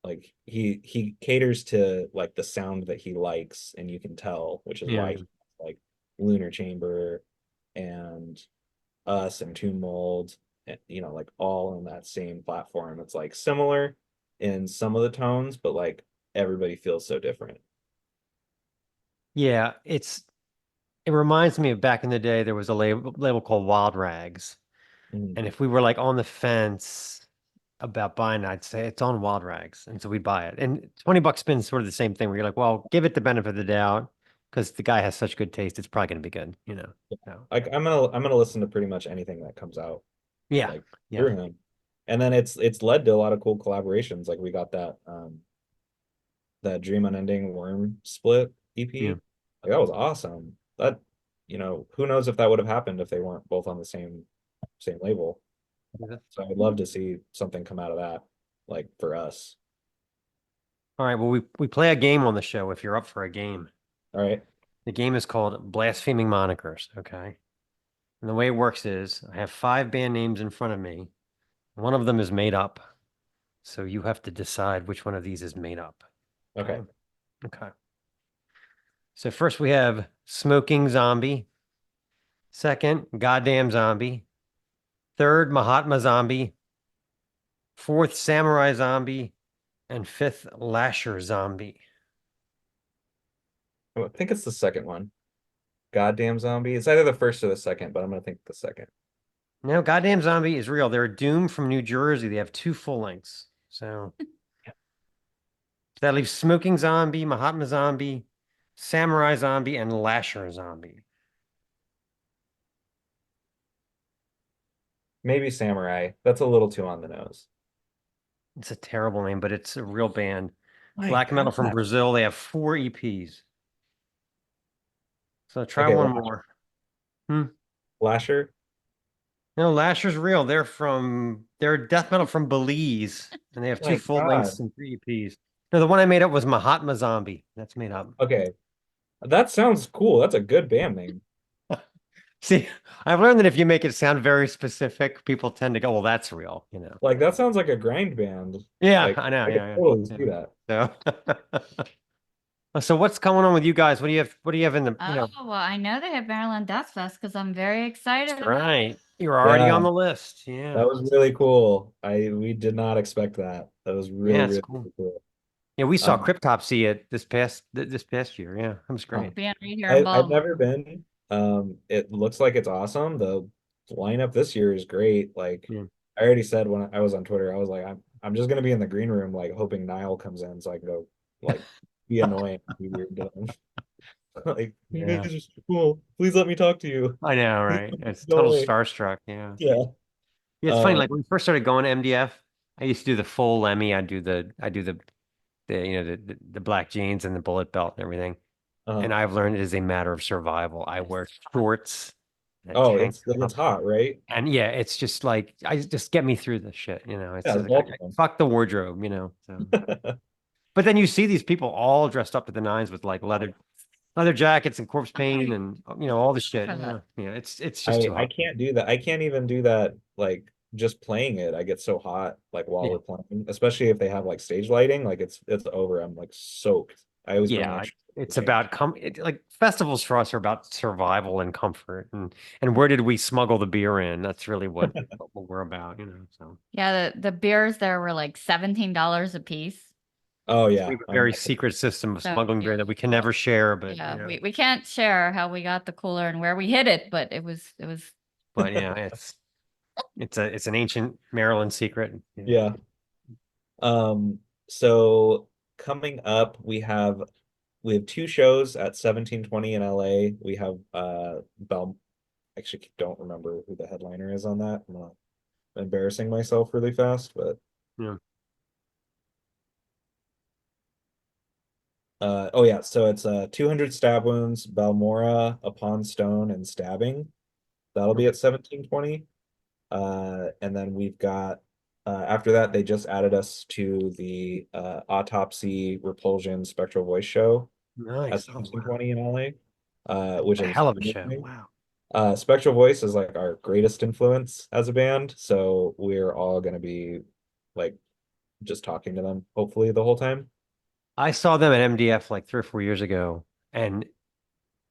Like he caters to like the sound that he likes, and you can tell, which is Yeah. why he, like Lunar Chamber and us and Tomb Mold, like all on that same platform. It's like similar in some of the tones, but like everybody feels so different. Yeah. It reminds me of back in the day, there was a label called Wild Rags. Mhm. And if we were like on the fence about buying it, I'd say it's on Wild Rags. And so we'd buy it. And 20 Buck Spin's sort of the same thing where you're like, well, give it the benefit of the doubt because the guy has such good taste. It's probably going to be good. So, Like I'm gonna listen to pretty much anything that comes out, yeah. like Yeah. through him. And then it's led to a lot of cool collaborations. Like we got that Dream Unending Worm split Yeah. EP. Like that was awesome. That who knows if that would have happened if they weren't both on the same label. So I'd love to see something come out of that, like for us. All right. Well, we play a game on the show if you're up for a game. All right. The game is called Blaspheming Monikers. Okay. And the way it works is I have 5 band names in front of me. One of them is made up. So you have to decide which one of these is made up. Okay. Okay. So first we have Smoking Zombie. Second, Goddamn Zombie. Third, Mahatma Zombie. Fourth, Samurai Zombie. And fifth, Lasher Zombie. I think it's the second one. Goddamn zombie. It's either the first or the second, but I'm gonna think the second. No, Goddamn Zombie is real. They're Doom from New Jersey. They have 2 full lengths. So that leaves Smoking Zombie, Mahatma Zombie, Samurai Zombie, and Lasher Zombie. Maybe Samurai. That's a little too on the nose. It's a terrible name, but it's a real band. My Black metal from God. Brazil. They have 4 EPs. So try Okay, one more. Lasher. No, Lasher's real. They're death metal from Belize, and they have 2 My full God. lengths and 3 EPs. No, the one I made up was Mahatma Zombie. That's made up. Okay, that sounds cool. That's a good band name. See, I've learned that if you make it sound very specific, people tend to go, well, that's real, you know. Like that sounds like a grind band. Yeah, Like I know. I could Yeah, totally yeah. see that. So, so what's going on with you guys? What do you have in the, Oh, well, I know they have Maryland Death Fest because I'm very excited about it. right. You're already on Yeah, the list. that Yeah. was really cool. We did not expect that. That was Yeah, really, it's really, cool. really cool. Yeah, we saw Um, Cryptopsy at this past year. Yeah, that was huh. great. Being right here in I've Baltimore. never been. It looks like it's awesome. The lineup this year is great. Like Yeah. I already said when I was on Twitter, I was like, I'm just gonna be in the green room, like hoping Niall comes in so I can go like be annoying, be weird to them. Like, you Yeah. guys are so cool. Please let me talk to you. I know, Please right? It's go total away. starstruck. Yeah. Yeah. Yeah, it's funny. Um, Like when we first started going to MDF, I used to do the full Lemmy. I do the black jeans and the bullet belt and everything. uh, And I've learned it is a matter of survival. I wear shorts, a oh, tank it's top, hot, right? and yeah, it's just like I just get me through the shit. You know, it's Yeah, it's like Baltimore. fuck the wardrobe. You know, so. But then you see these people all dressed up to the nines with like leather jackets and corpse paint and all the shit. For that. Yeah, it's just too I hot. can't do that. I can't even do that like just playing it. I get so hot like while Yeah, we're playing, especially if they have like stage lighting, like it's over. I'm like soaked. I always bring yeah. extra to It's change. about like festivals for us are about survival and comfort and where did we smuggle the beer in? That's really what we're about. So. Yeah, the beers there were like $17 a piece. Oh We yeah. have a very secret system of So smuggling yeah, beer that we can never share, but yeah, we can't share how we got the cooler and where we hid it, but it was yeah, it's an ancient Maryland secret. Yeah. Yeah. So coming up, we have two shows at 1720 in LA. We have Bel actually don't remember who the headliner is on that. I'm not embarrassing myself really fast, but Yeah. oh yeah, so it's 200 stab wounds, Balmora, Upon Stone, and Stabbing. That'll be at 1720. And then we've got after that, they just added us to the Autopsy Repulsion Spectral Voice Show at Nice. Oh, wow. 1720 in LA, which A is hell of a show. amazing. Wow. Spectral Voice is like our greatest influence as a band, so we're all gonna be like just talking to them hopefully the whole time. I saw them at MDF like 3 or 4 years ago, and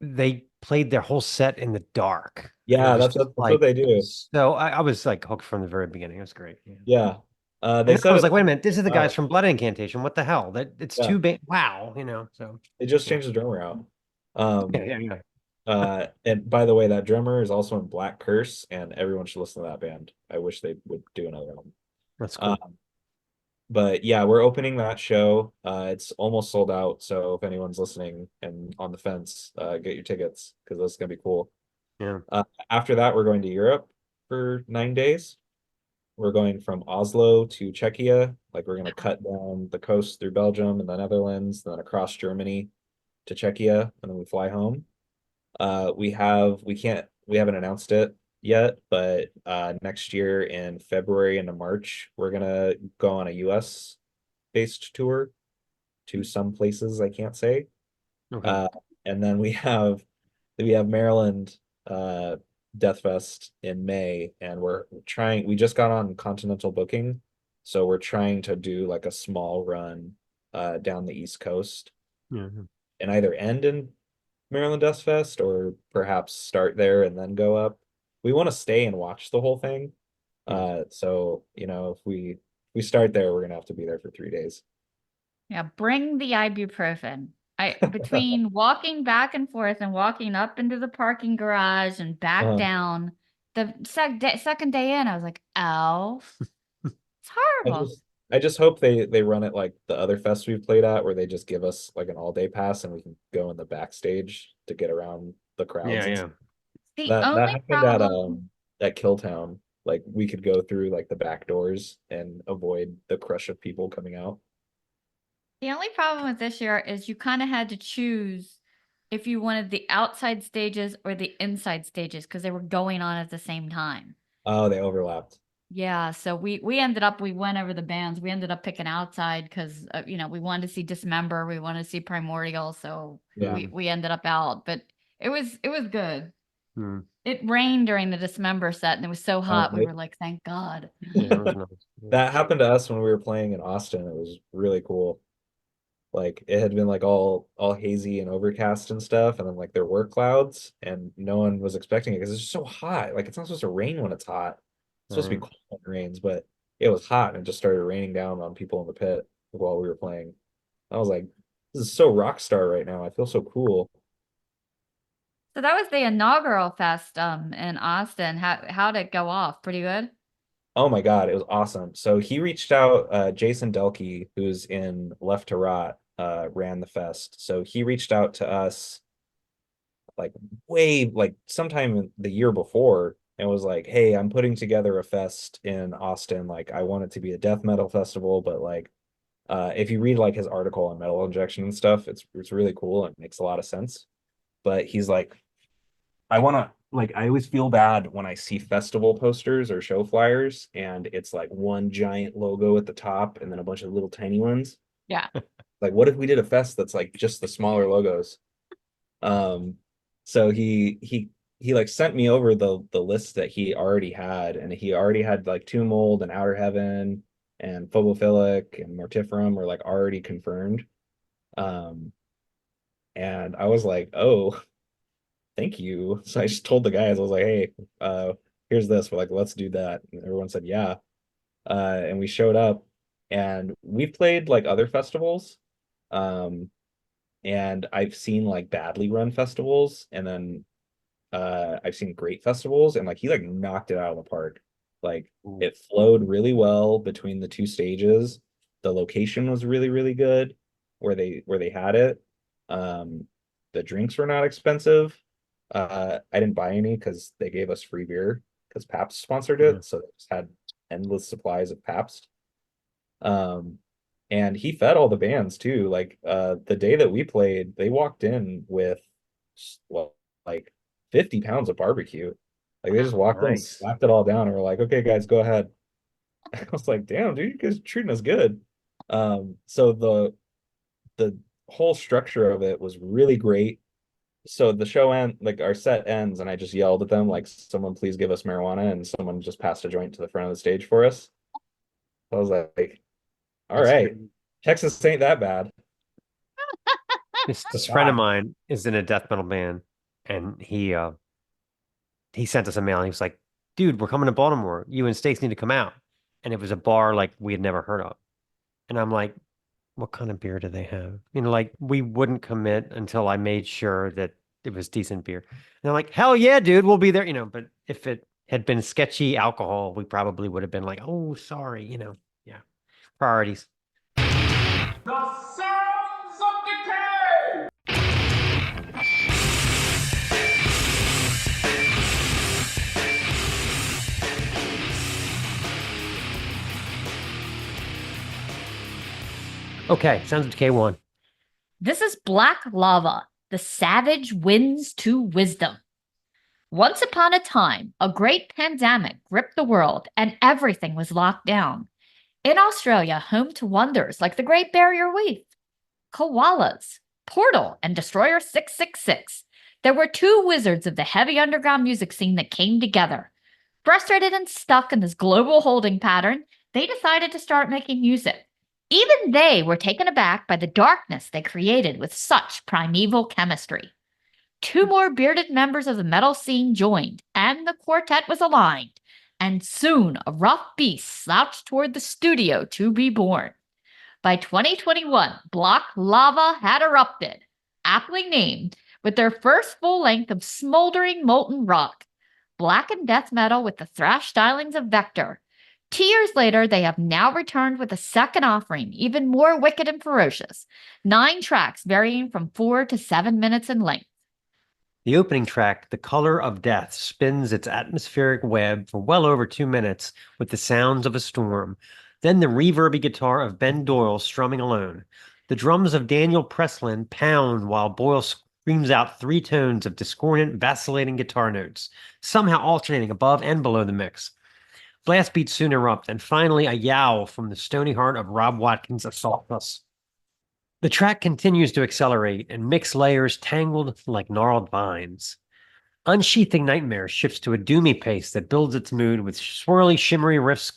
they played their whole set in the dark. And it Yeah, was that's just what like, they do. so I was like hooked from the very beginning. It was great. Yeah. Yeah. And They then I said was it like, wait a minute, this is the guys out. from Blood Incantation. What the hell? It's Yeah, too bad. Wow. So they just yeah. changed the drummer out. Yeah, yeah, yeah. And by the way, that drummer is also in Black Curse, and everyone should listen to that band. I wish they would do another album. That's cool. Um, but yeah, we're opening that show. It's almost sold out, so if anyone's listening and on the fence, get your tickets because that's gonna be cool. Yeah. After that, we're going to Europe for 9 days. We're going from Oslo to Czechia. Like we're gonna cut down the coast through Belgium and the Netherlands, then across Germany to Czechia, and then we fly home. We haven't announced it yet, but next year in February into March, we're gonna go on a US based tour to some places I can't say. Okay. Uh, and then we have Maryland Death Fest in May, and we just got on continental booking, so we're trying to do like a small run down the East Coast Yeah. and either end in Maryland Death Fest or perhaps start there and then go up. We want to stay and watch the whole thing. Yeah. So if we start there, we're gonna have to be there for 3 days. yeah, bring the ibuprofen. I between walking back and forth and walking up into the parking garage and back Uh, down, the second day in, I was like, ow, it's I horrible. just I just hope they run it like the other fests we've played at, where they just give us like an all day pass and we can go in the backstage to get around the crowds Yeah. and Yeah. stuff. The That only happened problem at Killtown. Like we could go through like the back doors and avoid the crush of people coming out. The only problem with this year is you kind of had to choose if you wanted the outside stages or the inside stages because they were going on at the same time. Oh, they overlapped. Yeah, so we ended up we went over the bands. We ended up picking outside because we wanted to see Dismember, we wanted to see Primordial, so Yeah. we ended up out. But it was good. Hmm. It rained during the Dismember set, and it was so hot. We Like, were like, thank God. Yeah, it was nice. Yeah. that happened to us when we were playing in Austin. It was really cool. Like it had been like all hazy and overcast and stuff, and then like there were clouds, and no one was expecting it because it's just so hot. Like it's not supposed to rain when it's hot. It's supposed to be Right. cold when it rains, but it was hot and it just started raining down on people in the pit while we were playing. I was like, this is so rock star right now. I feel so cool. So that was the inaugural fest in Austin. How'd it go off? Pretty good? Oh my God, it was awesome. So he reached out, Jason Delkey, who's in Left to Rot, ran the fest. So he reached out to us like way like sometime in the year before and was like, hey, I'm putting together a fest in Austin. Like I want it to be a death metal festival, but like if you read like his article on metal injection and stuff, it's really cool and it makes a lot of sense. But he's like, I want to like I always feel bad when I see festival posters or show flyers and it's like one giant logo at the top and then a bunch of little tiny ones. Yeah. Like what if we did a fest that's like just the smaller logos? Um, so he like sent me over the list that he already had, and he already had like Tomb Mold and Outer Heaven and Phobophilic and Mortiferum were like already confirmed. Um, and I was like, oh, thank you. So I just told the guys, I was like, hey, here's this. We're like, let's do that. And everyone said, yeah. And we showed up and we played like other festivals. Um, and I've seen like badly run festivals and then I've seen great festivals and like he like knocked it out of the park. Like Ooh. it flowed really well between the two stages. The location was really, really good where they had it. Um, the drinks were not expensive. I didn't buy any because they gave us free beer because Pabst sponsored Yeah. it, so they just had endless supplies of Pabst. Um, and he fed all the bands too. Like the day that we played, they walked in with well, like 50 pounds of barbecue. Like they just walked in, Nice. slapped it all down, and were like, "Okay, guys, go ahead." I was like, "Damn, dude, you guys are treating us good." So the whole structure of it was really great. So the show end, like our set ends, and I just yelled at them, like, "Someone please give us marijuana," and someone just passed a joint to the front of the stage for us. I was like, "All That's right, good. Texas ain't that bad." This friend of mine is in a death metal band, and he sent us a mail. And he was like, "Dude, we're coming to Baltimore. You and Stace need to come out." And it was a bar like we had never heard of. And I'm like, "What kind of beer do they have?" Like we wouldn't commit until I made sure that it was decent beer. And they're like, "Hell yeah, dude, we'll be there." But if it had been sketchy alcohol, we probably would have been like, "Oh, sorry." Yeah, priorities. The sounds of decay! Okay, Sounds of Decay 1. This is Black Lava, the savage winds to wisdom. Once upon a time, a great pandemic gripped the world and everything was locked down. In Australia, home to wonders like the Great Barrier Reef, koalas, Portal, and Destroyer 666, there were two wizards of the heavy underground music scene that came together. Frustrated and stuck in this global holding pattern, they decided to start making music. Even they were taken aback by the darkness they created with such primeval chemistry. Two more bearded members of the metal scene joined, and the quartet was aligned. And soon a rough beast slouched toward the studio to be born. By 2021, Black Lava had erupted, aptly named, with their first full length of smoldering molten rock, blackened death metal with the thrash stylings of Vector. 2 years later, they have now returned with a second offering, even more wicked and ferocious. 9 tracks varying from 4 to 7 minutes in length. The opening track, The Color of Death, spins its atmospheric web for well over 2 minutes with the sounds of a storm. Then the reverby guitar of Ben Doyle strumming alone. The drums of Daniel Presslin pound while Boyle screams out 3 tones of discordant, vacillating guitar notes, somehow alternating above and below the mix. Blast beats soon erupt, and finally a yowl from the stony heart of Rob Watkins assaults us. The track continues to accelerate, and mix layers tangled like gnarled vines. Unsheathing Nightmare shifts to a doomy pace that builds its mood with swirly, shimmery riffs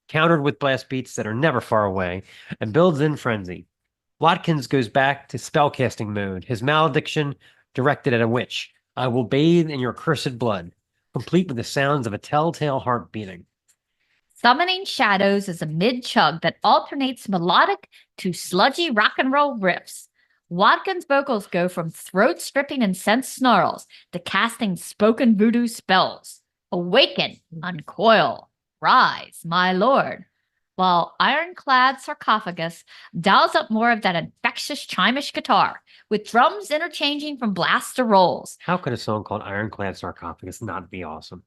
countered with blast beats that are never far away, and builds in frenzy. Watkins goes back to spellcasting mode, his malediction directed at a witch. I will bathe in your cursed blood, complete with the sounds of a telltale heart beating. Summoning Shadows is a mid-chug that alternates melodic to sludgy rock and roll riffs. Watkins' vocals go from throat-stripping incensed snarls to casting spoken voodoo spells. Awaken, uncoil, rise, my lord. While Ironclad Sarcophagus dials up more of that infectious chimish guitar, with drums interchanging from blasts to rolls. How could a song called Ironclad Sarcophagus not be awesome?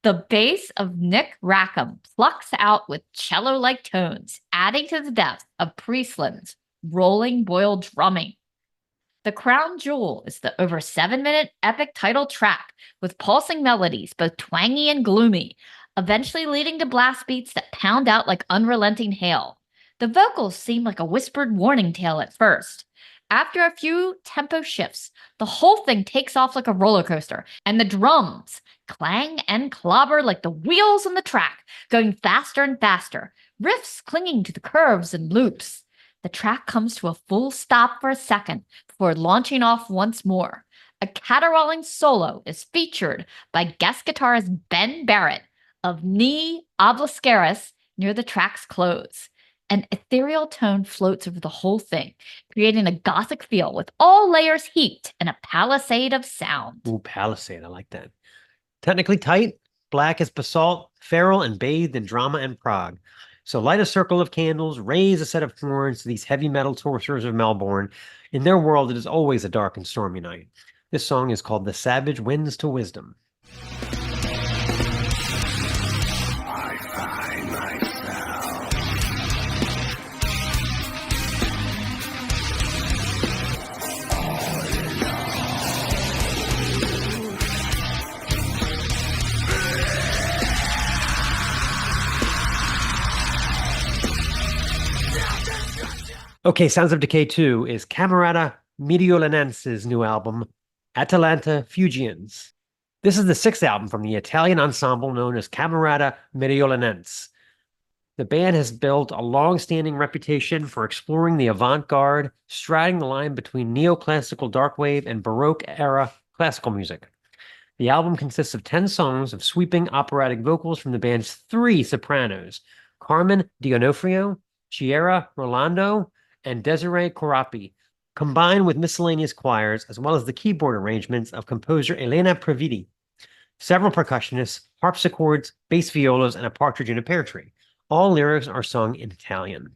The bass of Nick Rackham plucks out with cello-like tones, adding to the depth of Priestland's rolling boil drumming. The crown jewel is the over 7-minute epic title track with pulsing melodies, both twangy and gloomy, eventually leading to blast beats that pound out like unrelenting hail. The vocals seem like a whispered warning tale at first. After a few tempo shifts, the whole thing takes off like a roller coaster, and the drums clang and clobber like the wheels on the track, going faster and faster, riffs clinging to the curves and loops. The track comes to a full stop for a second before launching off once more. A caterwauling solo is featured by guest guitarist Ben Barrett of Knee Obliscaris near the track's close. An ethereal tone floats over the whole thing, creating a gothic feel with all layers heaped in a palisade of sound. Ooh, palisade, I like that. Technically tight, black as basalt, feral and bathed in drama and prog. So light a circle of candles, raise a set of horns to these heavy metal torturers of Melbourne. In their world, it is always a dark and stormy night. This song is called The Savage Winds to Wisdom. Okay, Sounds of Decay 2 is Camerata Mediolanense's new album, Atalanta Fugians. This is the 6th album from the Italian ensemble known as Camerata Mediolanense. The band has built a long-standing reputation for exploring the avant-garde, straddling the line between neoclassical darkwave and Baroque-era classical music. The album consists of 10 songs of sweeping operatic vocals from the band's 3 sopranos, Carmen D'Onofrio, Chiara Rolando, and Desiree Corapi, combined with miscellaneous choirs, as well as the keyboard arrangements of composer Elena Previti, several percussionists, harpsichords, bass violas, and a partridge in a pear tree. All lyrics are sung in Italian.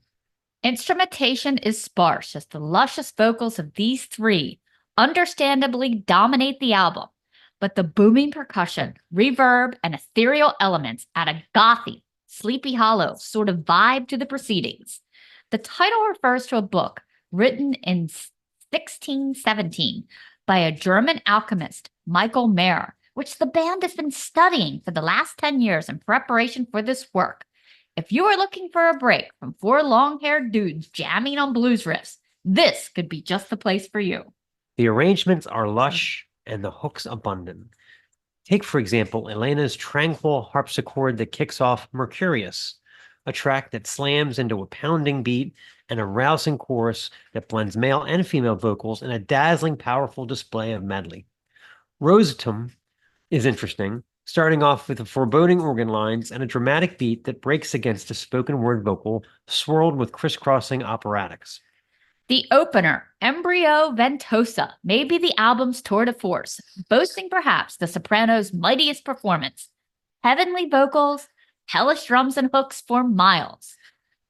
Instrumentation is sparse as the luscious vocals of these 3 understandably dominate the album, but the booming percussion, reverb, and ethereal elements add a gothy, Sleepy Hollow sort of vibe to the proceedings. The title refers to a book written in 1617 by a German alchemist, Michael Mayer, which the band has been studying for the last 10 years in preparation for this work. If you are looking for a break from 4 long-haired dudes jamming on blues riffs, this could be just the place for you. The arrangements are lush and the hooks abundant. Take, for example, Elena's tranquil harpsichord that kicks off Mercurius, a track that slams into a pounding beat and a rousing chorus that blends male and female vocals in a dazzling, powerful display of medley. Rosatom is interesting, starting off with the foreboding organ lines and a dramatic beat that breaks against a spoken word vocal swirled with crisscrossing operatics. The opener, Embryo Ventosa, may be the album's tour de force, boasting perhaps the soprano's mightiest performance. Heavenly vocals, hellish drums and hooks for miles.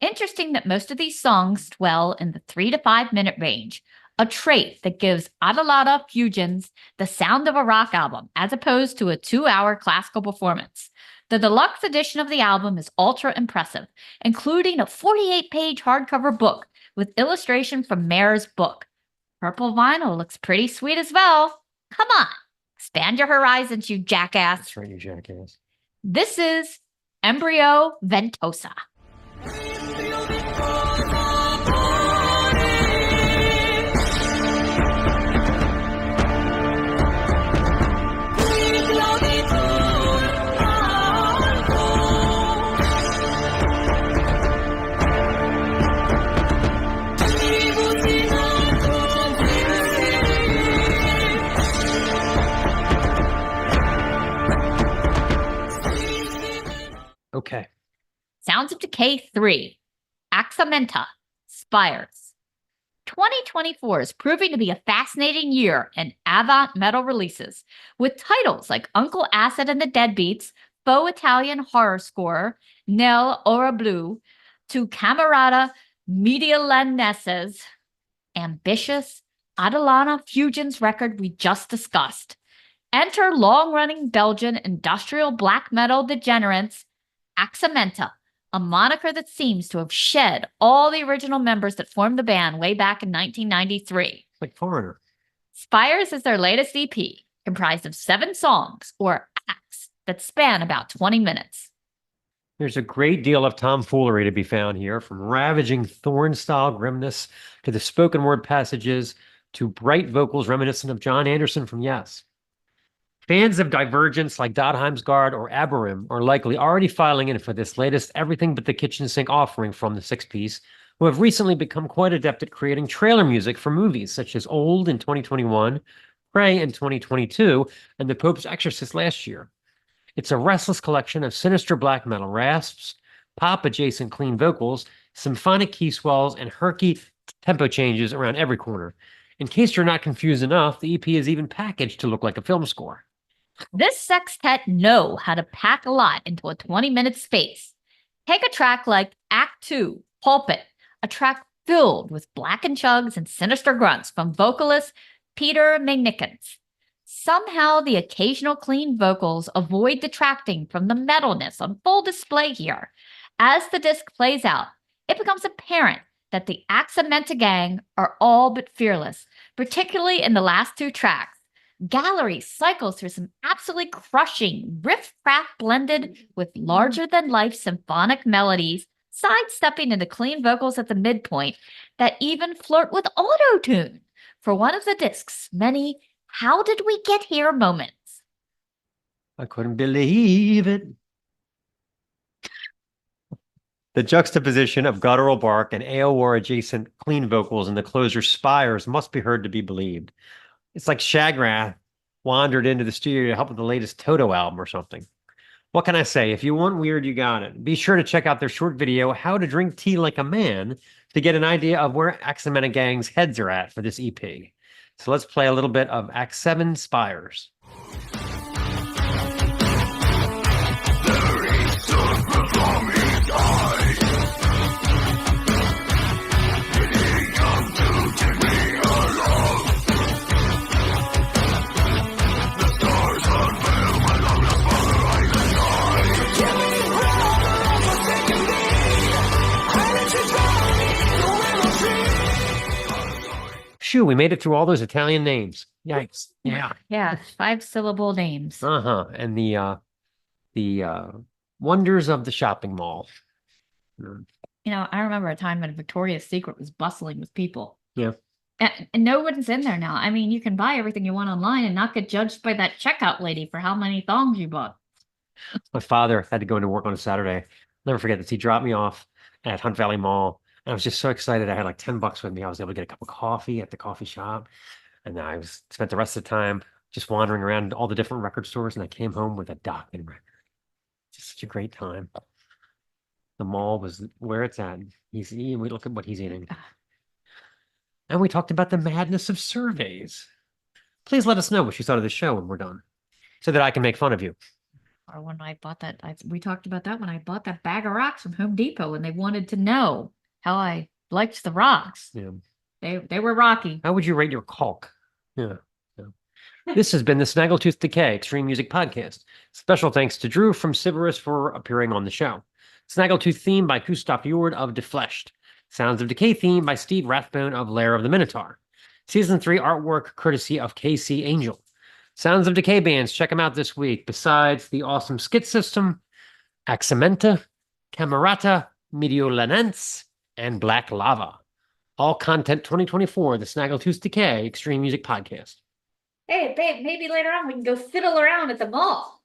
Interesting that most of these songs dwell in the 3 to 5 minute range, a trait that gives Atalanta Fugians the sound of a rock album as opposed to a 2-hour classical performance. The deluxe edition of the album is ultra impressive, including a 48-page hardcover book with illustration from Mayer's book. Purple vinyl looks pretty sweet as well. Come on, expand your horizons, you jackass. That's right, you jackass. This is Embryo Ventosa. Okay. Sounds of Decay 3, Axamenta, Spires. 2024 is proving to be a fascinating year in avant metal releases, with titles like Uncle Acid and the Deadbeats, faux Italian horror scorer Nel Ora Blue, to Camerata Medialanese's ambitious Adelana Fusions record we just discussed. Enter long-running Belgian industrial black metal degenerates Axamenta, a moniker that seems to have shed all the original members that formed the band way back in 1993. Like Foreigner. Spires is their latest EP, comprised of 7 songs, or acts, that span about 20 minutes. There's a great deal of tomfoolery to be found here, from ravaging thorn-style grimness to the spoken word passages to bright vocals reminiscent of John Anderson from Yes. Fans of Divergence like Dodheimsgard or Aberim are likely already filing in for this latest everything but the kitchen sink offering from the 6-piece, who have recently become quite adept at creating trailer music for movies such as Old in 2021, Prey in 2022, and The Pope's Exorcist last year. It's a restless collection of sinister black metal rasps, pop-adjacent clean vocals, symphonic key swells, and herky tempo changes around every corner. In case you're not confused enough, the EP is even packaged to look like a film score. This sextet know how to pack a lot into a 20-minute space. Take a track like Act 2, Pulpit, a track filled with blackened chugs and sinister grunts from vocalist Peter Magnickens. Somehow the occasional clean vocals avoid detracting from the metalness on full display here. As the disc plays out, it becomes apparent that the Axamenta gang are all but fearless, particularly in the last 2 tracks. Gallery cycles through some absolutely crushing riff-craft blended with larger-than-life symphonic melodies, sidestepping into clean vocals at the midpoint that even flirt with auto-tune for one of the disc's many "how did we get here" moments. I couldn't believe it. The juxtaposition of guttural bark and AOR-adjacent clean vocals in the closer Spires must be heard to be believed. It's like Shagrath wandered into the studio to help with the latest Toto album or something. What can I say? If you want weird, you got it. Be sure to check out their short video, How to Drink Tea Like a Man, to get an idea of where Axamenta Gang's heads are at for this EP. So let's play a little bit of Act 7 Spires. Shoo, we made it through all those Italian names. Yikes. Yeah. Yeah, 5-syllable names. Uh-huh. And the wonders of the shopping mall. You know, I remember a time when Victoria's Secret was bustling with people. Yeah. And no one's in there now. I mean, you can buy everything you want online and not get judged by that checkout lady for how many thongs you bought. My father had to go into work on a Saturday. Never forget this. He dropped me off at Hunt Valley Mall. And I was just so excited. I had like $10 with me. I was able to get a cup of coffee at the coffee shop. And I spent the rest of the time just wandering around all the different record stores. And I came home with a Dokken record. Just such a great time. The mall was where it's at. We look at what he's eating. And we talked about the madness of surveys. Please let us know what you thought of the show when we're done, so that I can make fun of you. Or when I bought that, we talked about that when I bought that bag of rocks from Home Depot and they wanted to know how I liked the rocks. Yeah. They were rocky. How would you rate your caulk? Yeah. This has been the Snaggletooth Decay Extreme Music Podcast. Special thanks to Drew from Civerous for appearing on the show. Snaggletooth theme by Gustav Jord of Defleshed. Sounds of Decay theme by Steve Rathbone of Lair of the Minotaur. Season 3 artwork courtesy of KC Angel. Sounds of Decay Bands, check them out this week. Besides the awesome skit system, Axamenta, Camerata, Mediolanense, and Black Lava. All content 2024, the Snaggletooth Decay Extreme Music Podcast. Hey, babe, maybe later on we can go fiddle around at the mall.